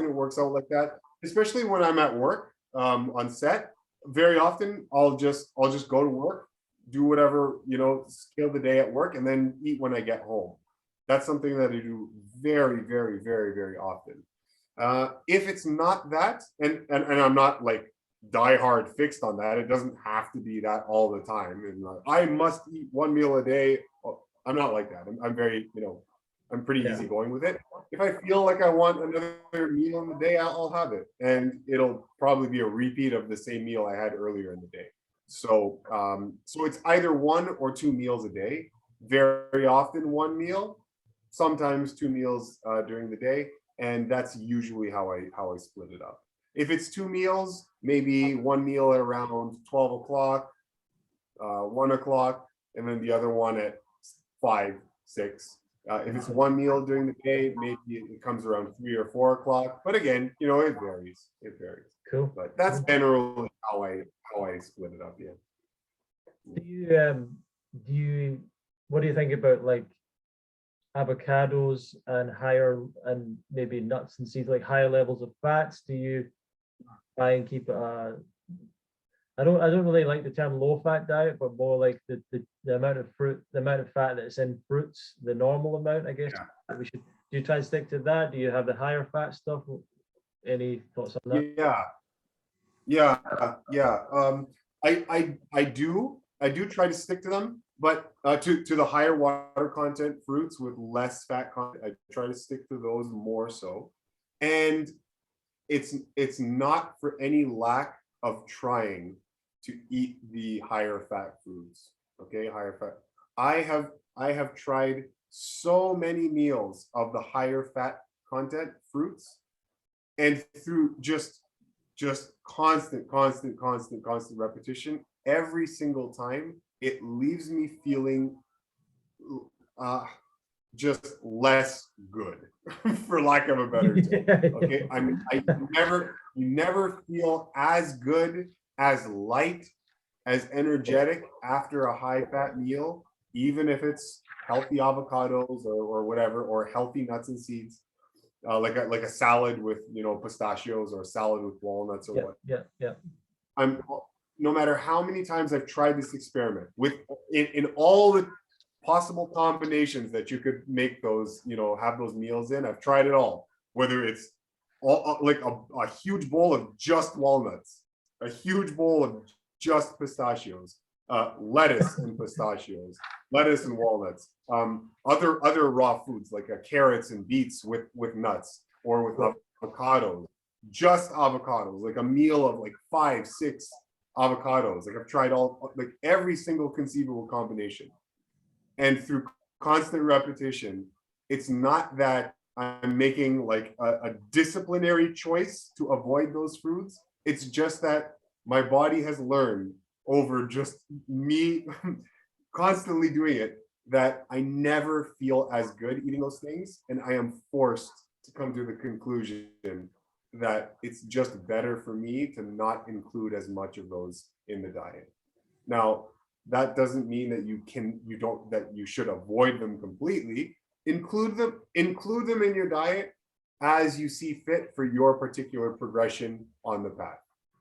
it works out like that, especially when I'm at work on set. Very often I'll just go to work, do whatever, scale the day at work, and then eat when I get home. That's something that I do very, very, very, very often. If it's not that, and I'm not like diehard fixed on that, it doesn't have to be that all the time. And I must eat one meal a day. I'm not like that. I'm very, I'm pretty easygoing with it. If I feel like I want another meal in the day, I'll have it, and it'll probably be a repeat of the same meal I had earlier in the day. So, so it's either 1 or 2 meals a day. Very often 1 meal, sometimes 2 meals during the day, and that's usually how I split it up. If it's 2 meals, maybe 1 meal at around 12 o'clock, 1 o'clock, and then the other one at 5, 6. If it's 1 meal during the day, maybe it comes around 3 or 4 o'clock. But again, it varies. It varies. Cool. But that's generally how I split it up. Yeah. Do you what do you think about like avocados and higher, and maybe nuts and seeds, like higher levels of fats? Do you try and keep I don't really like the term low fat diet, but more like the amount of fruit, the amount of fat that's in fruits, the normal amount, I guess. Yeah. Do you try and stick to that? Do you have the higher fat stuff? Any thoughts on that? Yeah. I do try to stick to them, but to the higher water content fruits with less fat content, I try to stick to those more so. And it's not for any lack of trying to eat the higher fat foods. Okay, higher fat. I have tried so many meals of the higher fat content fruits, and through just constant repetition, every single time, it leaves me feeling just less good, for lack of a better term. Okay, you never feel as good, as light, as energetic after a high fat meal, even if it's healthy avocados or whatever, or healthy nuts and seeds, like a salad with pistachios, or a salad with walnuts, or what. Yeah. I'm no matter how many times I've tried this experiment with in all the possible combinations that you could make those, have those meals in. I've tried it all, whether it's all like a huge bowl of just walnuts, a huge bowl of just pistachios, lettuce and pistachios, lettuce and walnuts, other raw foods like carrots and beets with nuts, or with avocados, just avocados, like a meal of like 5, 6 avocados. Like I've tried like every single conceivable combination. And through constant repetition, it's not that I'm making like a disciplinary choice to avoid those foods. It's just that my body has learned over just me constantly doing it, that I never feel as good eating those things. And I am forced to come to the conclusion that it's just better for me to not include as much of those in the diet. Now, that doesn't mean that you should avoid them completely. Include them in your diet as you see fit for your particular progression on the path,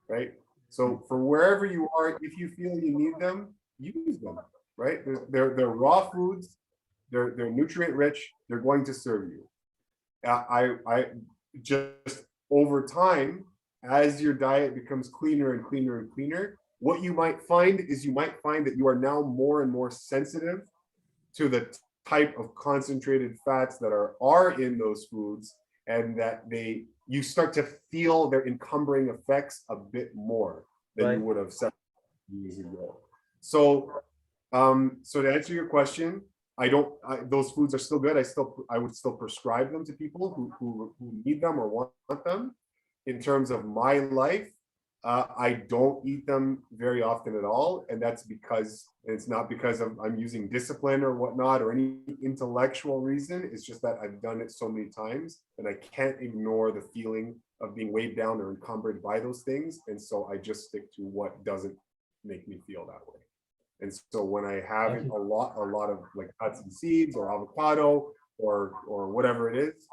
right? So for wherever you are, if you feel you need them, use them, right? They're raw foods, they're nutrient rich, they're going to serve you. I just over time, as your diet becomes cleaner and cleaner and cleaner, what you might find that you are now more and more sensitive to the type of concentrated fats that are in those foods, and that you start to feel their encumbering effects a bit more than you would have said years ago. So, so to answer your question, those foods are still good. I would still prescribe them to people who need them or want them. In terms of my life, I don't eat them very often at all, and that's because it's not because I'm using discipline or whatnot, or any intellectual reason. It's just that I've done it so many times that I can't ignore the feeling of being weighed down or encumbered by those things, and so I just stick to what doesn't make me feel that way. And so when I have a lot of like nuts and seeds or avocado or whatever it is,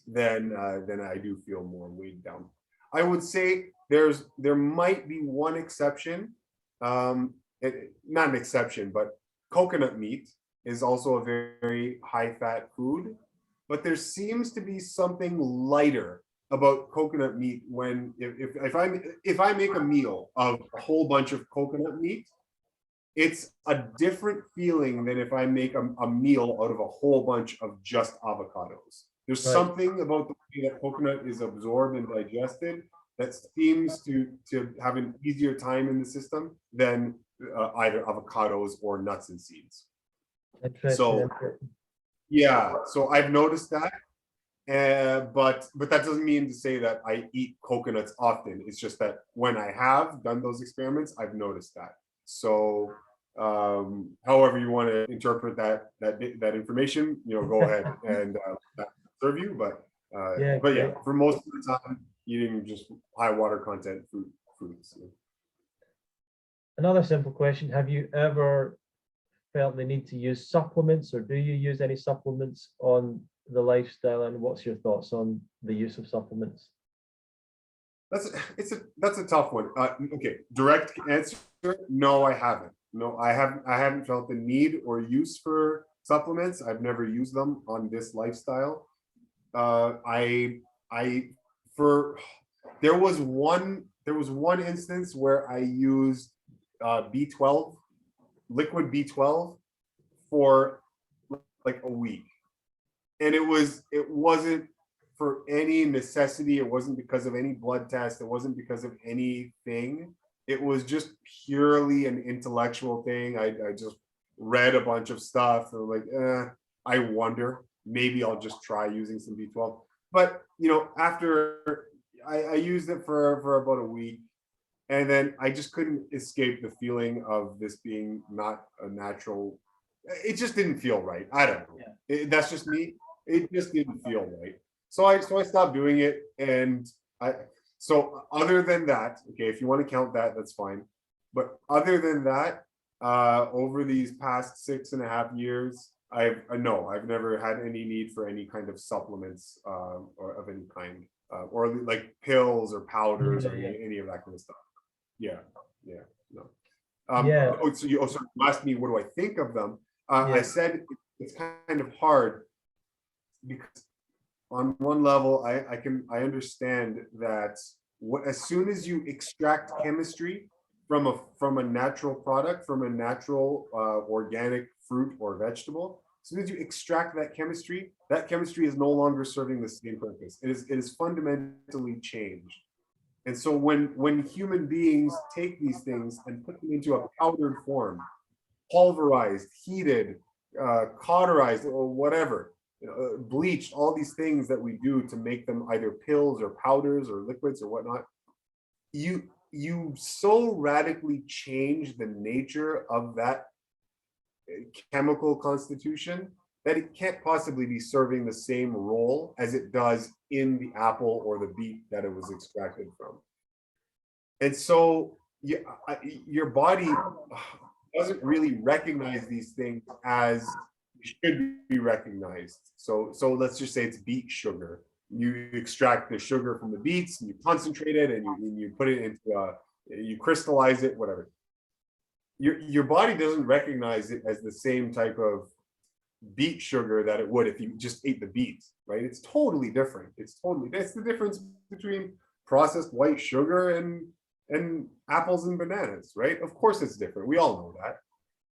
then I do feel more weighed down. I would say there might be one exception, not an exception, but coconut meat is also a very high fat food. But there seems to be something lighter about coconut meat when if I make a meal of a whole bunch of coconut meat, it's a different feeling than if I make a meal out of a whole bunch of just avocados. There's Right. something about the way that coconut is absorbed and digested that seems to have an easier time in the system than either avocados or nuts and seeds. Interesting. So yeah, so I've noticed that, but that doesn't mean to say that I eat coconuts often. It's just that when I have done those experiments, I've noticed that. So however you want to interpret that information, go ahead and serve you. But yeah, for most of the time, eating just high water content fruits. Another simple question: have you ever felt the need to use supplements, or do you use any supplements on the lifestyle? And what's your thoughts on the use of supplements? That's a tough one. Okay, direct answer: no, I haven't. No, I haven't felt the need or use for supplements. I've never used them on this lifestyle. I there was one instance where I used B12, liquid B12 for like a week, and it wasn't for any necessity. It wasn't because of any blood test. It wasn't because of anything. It was just purely an intellectual thing. I just read a bunch of stuff and like, I wonder, maybe I'll just try using some B12. But after I used it for about a week, and then I just couldn't escape the feeling of this being not a natural. It just didn't feel right. I don't know. Yeah. That's just me. It just didn't feel right. So I stopped doing it, and so other than that, okay, if you want to count that, that's fine. But other than that, over these past 6.5 years, I've never had any need for any kind of supplements or of any kind, or like pills or powders or any of that kind of stuff. Yeah, no. So you asked me, what do I think of them? I said it's kind of hard because on one level, I understand that as soon as you extract chemistry from a natural product, from a natural organic fruit or vegetable, as soon as you extract that chemistry is no longer serving the same purpose. It is fundamentally changed. And so when human beings take these things and put them into a powdered form, pulverized, heated, cauterized, or whatever, bleached, all these things that we do to make them either pills or powders or liquids or whatnot, you so radically change the nature of that chemical constitution that it can't possibly be serving the same role as it does in the apple or the beet that it was extracted from. And so your body doesn't really recognize these things as should be recognized. So let's just say it's beet sugar. You extract the sugar from the beets and you concentrate it and you put it into you crystallize it, whatever. Your body doesn't recognize it as the same type of beet sugar that it would if you just ate the beets, right? It's totally different. That's the difference between processed white sugar and apples and bananas, right? Of course it's different. We all know that.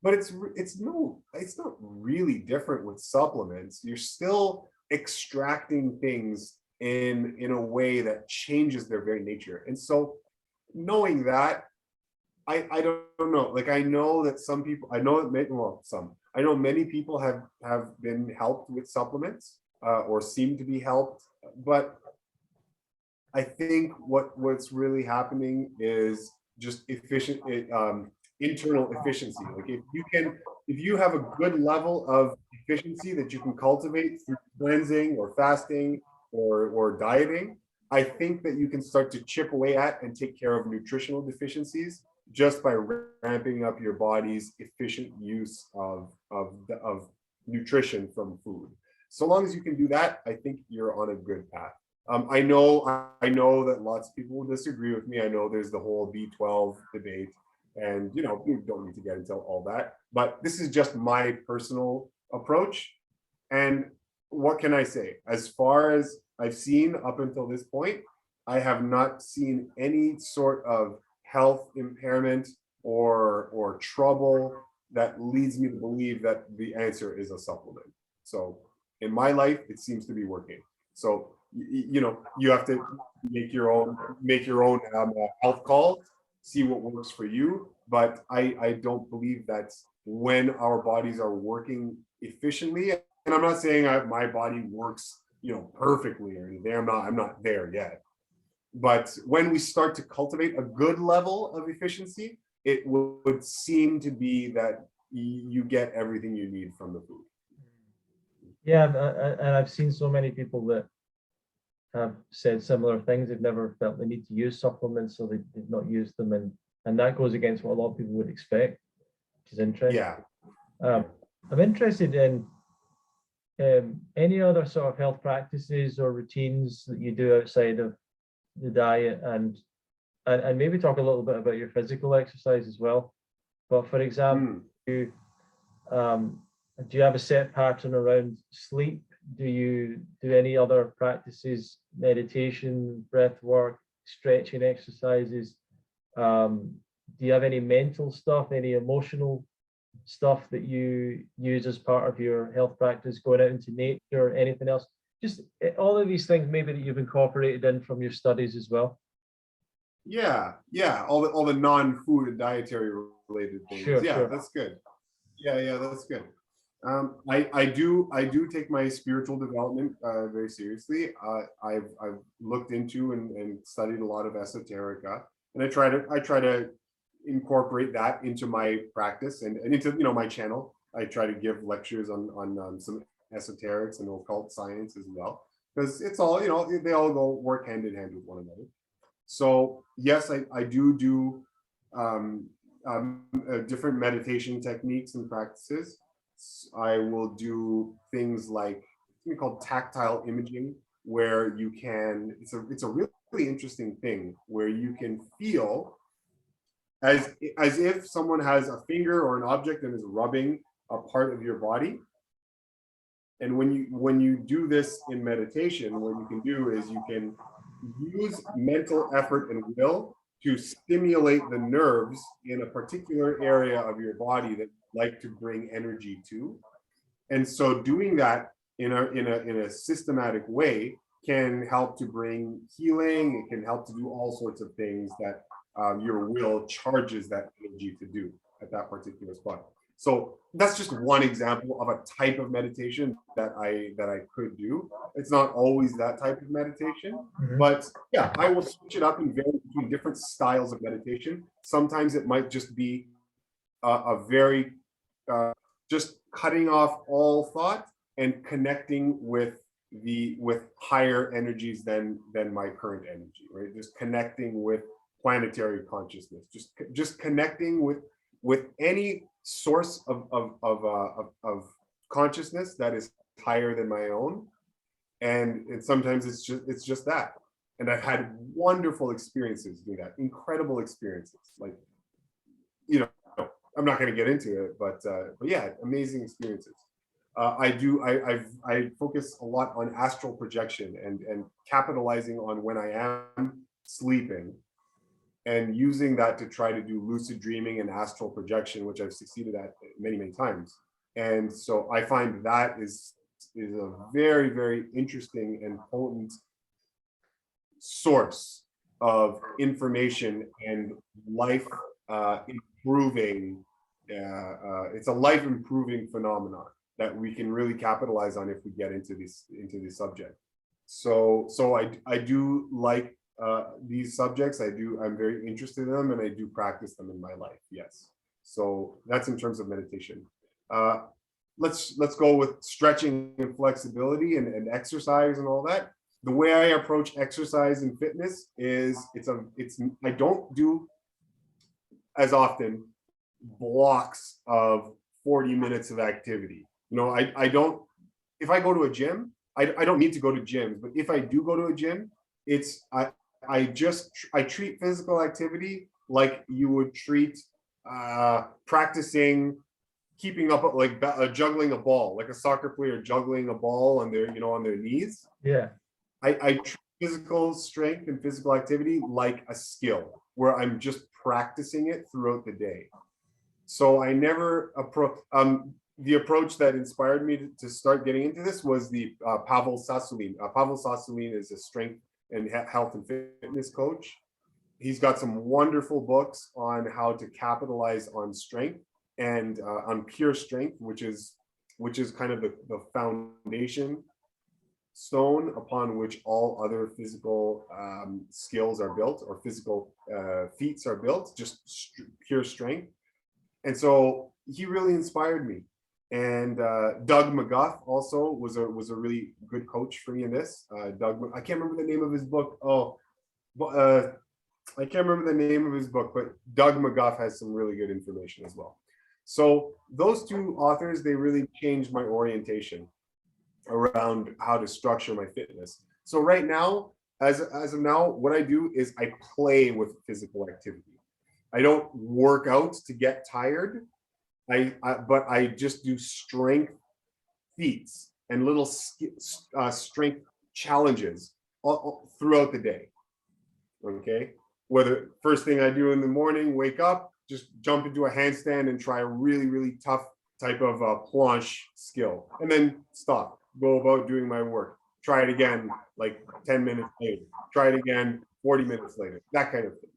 But it's not really different with supplements. You're still extracting things in a way that changes their very nature. And so knowing that, I don't know. Like I know that some people, I know many people have been helped with supplements or seem to be helped, but I think what's really happening is just internal efficiency. Like if you have a good level of efficiency that you can cultivate through cleansing or fasting or dieting, I think that you can start to chip away at and take care of nutritional deficiencies just by ramping up your body's efficient use of nutrition from food. So long as you can do that, I think you're on a good path. I know that lots of people will disagree with me. I know there's the whole B12 debate. And you know, you don't need to get into all that, but this is just my personal approach. And what can I say? As far as I've seen up until this point, I have not seen any sort of health impairment or trouble that leads me to believe that the answer is a supplement. So in my life, it seems to be working. So you know, you have to make your own health calls, see what works for you. But I don't believe that when our bodies are working efficiently, and I'm not saying my body works, you know, perfectly or anything. I'm not there yet. But when we start to cultivate a good level of efficiency, it would seem to be that you get everything you need from the food. Yeah, and I've seen so many people that have said similar things. They've never felt the need to use supplements, so they've not used them, and that goes against what a lot of people would expect, which is interesting. Yeah. I'm interested in any other sort of health practices or routines that you do outside of the diet, and maybe talk a little bit about your physical exercise as well. But for example, do you have a set pattern around sleep? Do you do any other practices, meditation, breath work, stretching exercises? Do you have any mental stuff, any emotional stuff that you use as part of your health practice, going out into nature, anything else? Just all of these things maybe that you've incorporated in from your studies as well. Yeah, all the non-food and dietary related things. Sure, yeah, sure. That's good. Yeah, that's good. I do take my spiritual development very seriously. I've looked into and studied a lot of esoterica, and I try to incorporate that into my practice and into, you know, my channel. I try to give lectures on some esoterics and occult science as well, because it's all, you know, they all go work hand in hand with one another. So yes, I do different meditation techniques and practices. I will do things like something called tactile imaging, where you can, it's a really interesting thing where you can feel as if someone has a finger or an object and is rubbing a part of your body. And when you do this in meditation, what you can do is you can use mental effort and will to stimulate the nerves in a particular area of your body that you like to bring energy to. And so doing that in a systematic way can help to bring healing. It can help to do all sorts of things that your will charges that energy to do at that particular spot. So that's just one example of a type of meditation that I could do. It's not always that type of meditation, but yeah, I will switch it up and vary between different styles of meditation. Sometimes it might just be a very just cutting off all thought and connecting with higher energies than my current energy, right? Just connecting with planetary consciousness, just connecting with any source of consciousness that is higher than my own. And sometimes it's just that. And I've had wonderful experiences doing that, incredible experiences. Like, you know, I'm not going to get into it, but yeah, amazing experiences. I focus a lot on astral projection and capitalizing on when I am sleeping, and using that to try to do lucid dreaming and astral projection, which I've succeeded at many times. And so I find that is a very, very interesting and potent source of information and life improving. It's a life improving phenomenon that we can really capitalize on if we get into this subject. So I do like these subjects. I'm very interested in them, and I do practice them in my life. Yes. So that's in terms of meditation. Let's go with stretching and flexibility and exercise and all that. The way I approach exercise and fitness is I don't do as often blocks of 40 minutes of activity. You know, I don't, if I go to a gym, I don't need to go to gyms, but if I do go to a gym, I treat physical activity like you would treat practicing keeping up, like juggling a ball, like a soccer player juggling a ball on their, on their knees. Yeah. I treat physical strength and physical activity like a skill where I'm just practicing it throughout the day. So I never approach, the approach that inspired me to start getting into this was the Pavel Sasulin. Pavel Sasulin is a strength and health and fitness coach. He's got some wonderful books on how to capitalize on strength and on pure strength, which is kind of the foundation stone upon which all other physical skills are built, or physical feats are built, just pure strength. And so he really inspired me. And Doug McGuff also was a really good coach for me in this. I can't remember the name of his book. I can't remember the name of his book, but Doug McGuff has some really good information as well. So those two authors, they really changed my orientation around how to structure my fitness. So right now, as of now, what I do is I play with physical activity. I don't work out to get tired. But I just do strength feats and little strength challenges all throughout the day. Okay, whether first thing I do in the morning, wake up, just jump into a handstand and try a really, really tough type of planche skill, and then stop, go about doing my work, try it again like 10 minutes later, try it again 40 minutes later, that kind of thing.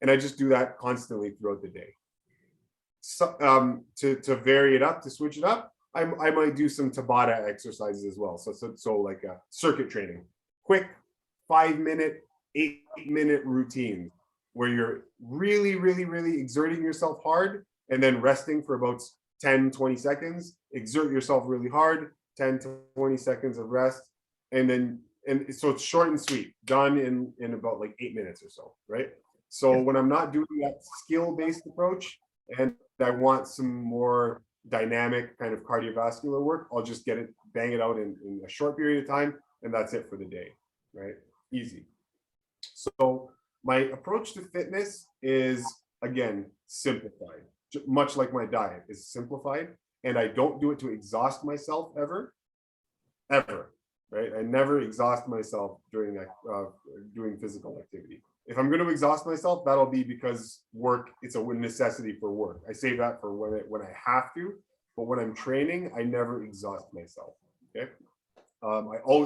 And I just do that constantly throughout the day. So, to vary it up, to switch it up, I might do some Tabata exercises as well. So like a circuit training, quick 5-minute, 8-minute routine where you're really, really, really exerting yourself hard and then resting for about 10-20 seconds, exert yourself really hard, 10-20 seconds of rest, and so it's short and sweet, done in about like 8 minutes or so, right? So when I'm not doing that skill-based approach and I want some more dynamic kind of cardiovascular work, I'll just bang it out in a short period of time, and that's it for the day, right? Easy. So my approach to fitness is, again, simplified, much like my diet is simplified, and I don't do it to exhaust myself ever, right? I never exhaust myself during doing physical activity. If I'm going to exhaust myself, that'll be because work, it's a necessity for work. I save that for when I have to, but when I'm training, I never exhaust myself, okay?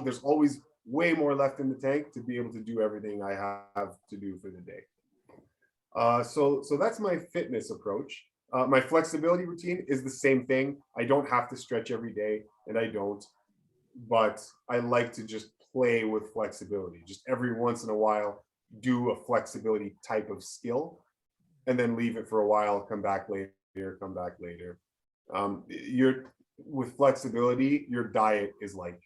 There's always way more left in the tank to be able to do everything I have to do for the day. So that's my fitness approach. My flexibility routine is the same thing. I don't have to stretch every day, and I don't, but I like to just play with flexibility. Just every once in a while, do a flexibility type of skill, and then leave it for a while, come back later. With flexibility, your diet is like,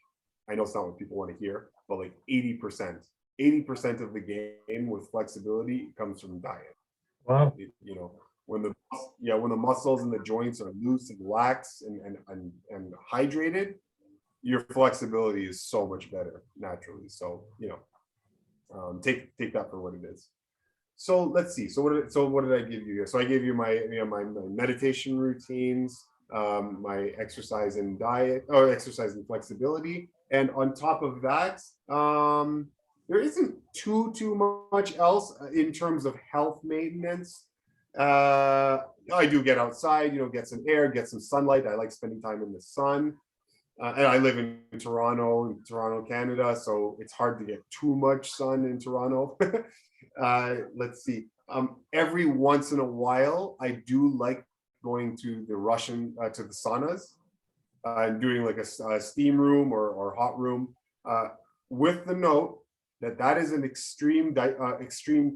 I know it's not what people want to hear, but like 80% of the game with flexibility comes from diet. Wow. When the muscles and the joints are loose and lax and hydrated, your flexibility is so much better naturally. So take that for what it is. So let's see. So what did I give you here? So I gave you my meditation routines, my exercise and exercise and flexibility, and on top of that, there isn't too much else in terms of health maintenance. I do get outside, get some air, get some sunlight. I like spending time in the sun. And I live in Toronto, Canada, so it's hard to get too much sun in Toronto. Let's see. Every once in a while, I do like going to the saunas and doing like a steam room or hot room, with the note that is an extreme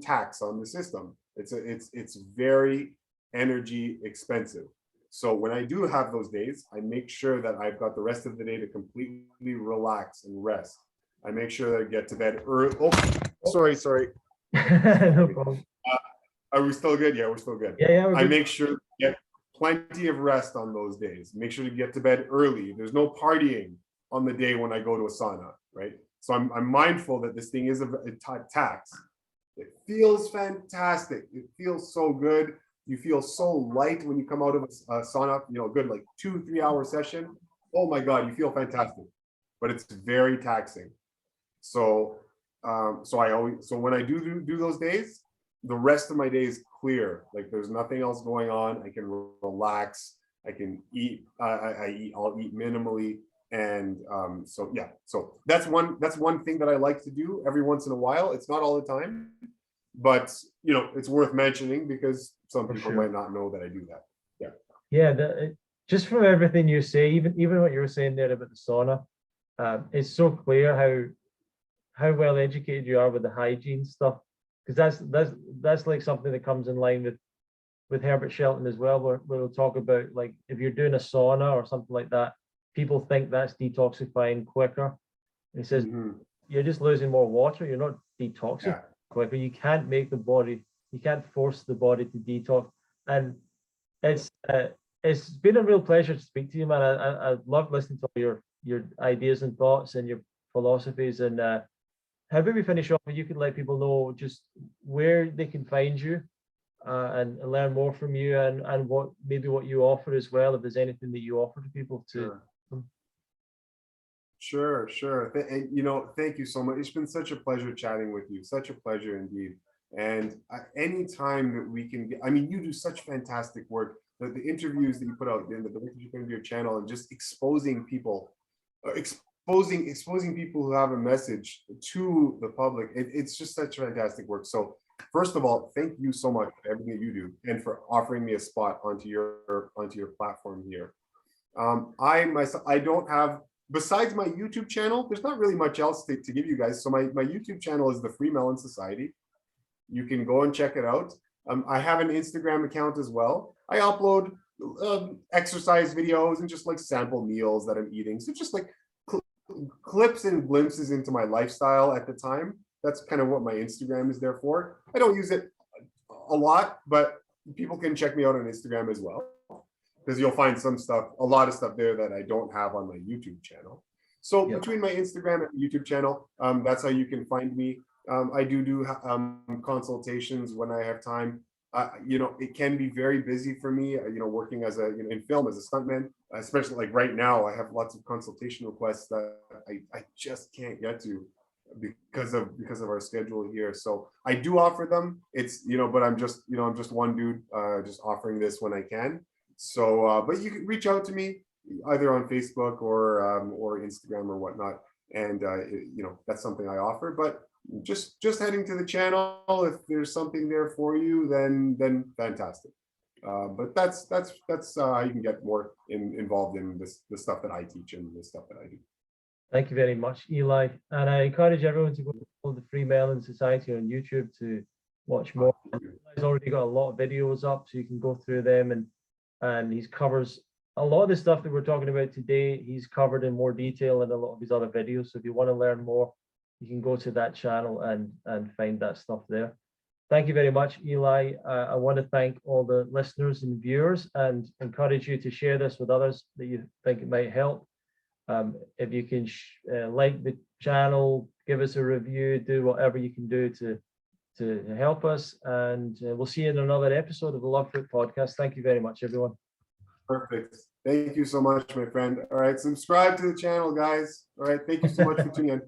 tax on the system. It's very energy expensive. So when I do have those days, I make sure that I've got the rest of the day to completely relax and rest. I make sure that I get to bed early. Oh, sorry. No problem. Are we still good? Yeah, we're still good. Yeah, I make sure to get plenty of rest on those days. Make sure to get to bed early. There's no partying on the day when I go to a sauna, right? So I'm mindful that this thing is a tax. It feels fantastic. It feels so good. You feel so light when you come out of a sauna, you know, good like 2-3 hour session. Oh my God, you feel fantastic, but it's very taxing. So, so when I do those days, the rest of my day is clear. Like there's nothing else going on. I can relax. I can eat. I'll eat minimally. And so yeah, so that's one thing that I like to do every once in a while. It's not all the time, but you know, it's worth mentioning because some people might not know that I do that. Yeah. Yeah, just from everything you say, even what you were saying there about the sauna, it's so clear how well educated you are with the hygiene stuff, because that's like something that comes in line with Herbert Shelton as well, where we'll talk about, like, if you're doing a sauna or something like that, people think that's detoxifying quicker. And he says, you're just losing more water, you're not detoxifying quicker. You can't you can't force the body to detox. And it's been a real pleasure to speak to you, man. I love listening to all your ideas and thoughts and your philosophies. And how about we finish off, and you can let people know just where they can find you and learn more from you, and what you offer as well, if there's anything that you offer to people to. Sure. And, you know, thank you so much. It's been such a pleasure chatting with you. Such a pleasure indeed. And anytime that we can get, I mean, you do such fantastic work. The interviews that you put out, the work that you put into your channel, and just exposing people, exposing people who have a message to the public. It's just such fantastic work. So first of all, thank you so much for everything that you do and for offering me a spot onto your platform here. I don't have, besides my YouTube channel, there's not really much else to give you guys. So my YouTube channel is the Freemelon Society. You can go and check it out. I have an Instagram account as well. I upload exercise videos and just like sample meals that I'm eating. So just like clips and glimpses into my lifestyle at the time. That's kind of what my Instagram is there for. I don't use it a lot, but people can check me out on Instagram as well, because you'll find a lot of stuff there that I don't have on my YouTube channel. So between my Instagram and YouTube channel, that's how you can find me. I do consultations when I have time. You know, it can be very busy for me, you know, working as in film as a stuntman, especially like right now, I have lots of consultation requests that I just can't get to because of our schedule here. So I do offer them. It's, you know, but I'm just one dude, just offering this when I can. So, but you can reach out to me either on Facebook or Instagram or whatnot. And, you know, that's something I offer, but just heading to the channel. If there's something there for you, then fantastic. But that's how you can get more involved in the stuff that I teach and the stuff that I do. Thank you very much, Eli. And I encourage everyone to go to the Freemelon Society on YouTube to watch more. He's already got a lot of videos up, so you can go through them, and he covers a lot of the stuff that we're talking about today. He's covered in more detail in a lot of his other videos. So if you want to learn more, you can go to that channel and find that stuff there. Thank you very much, Eli. I want to thank all the listeners and viewers, and encourage you to share this with others that you think it might help. If you can like the channel, give us a review, do whatever you can do to help us, and we'll see you in another episode of the Love Fruit Podcast. Thank you very much, everyone. Perfect. Thank you so much, my friend. All right, subscribe to the channel, guys. All right, thank you so much for tuning in.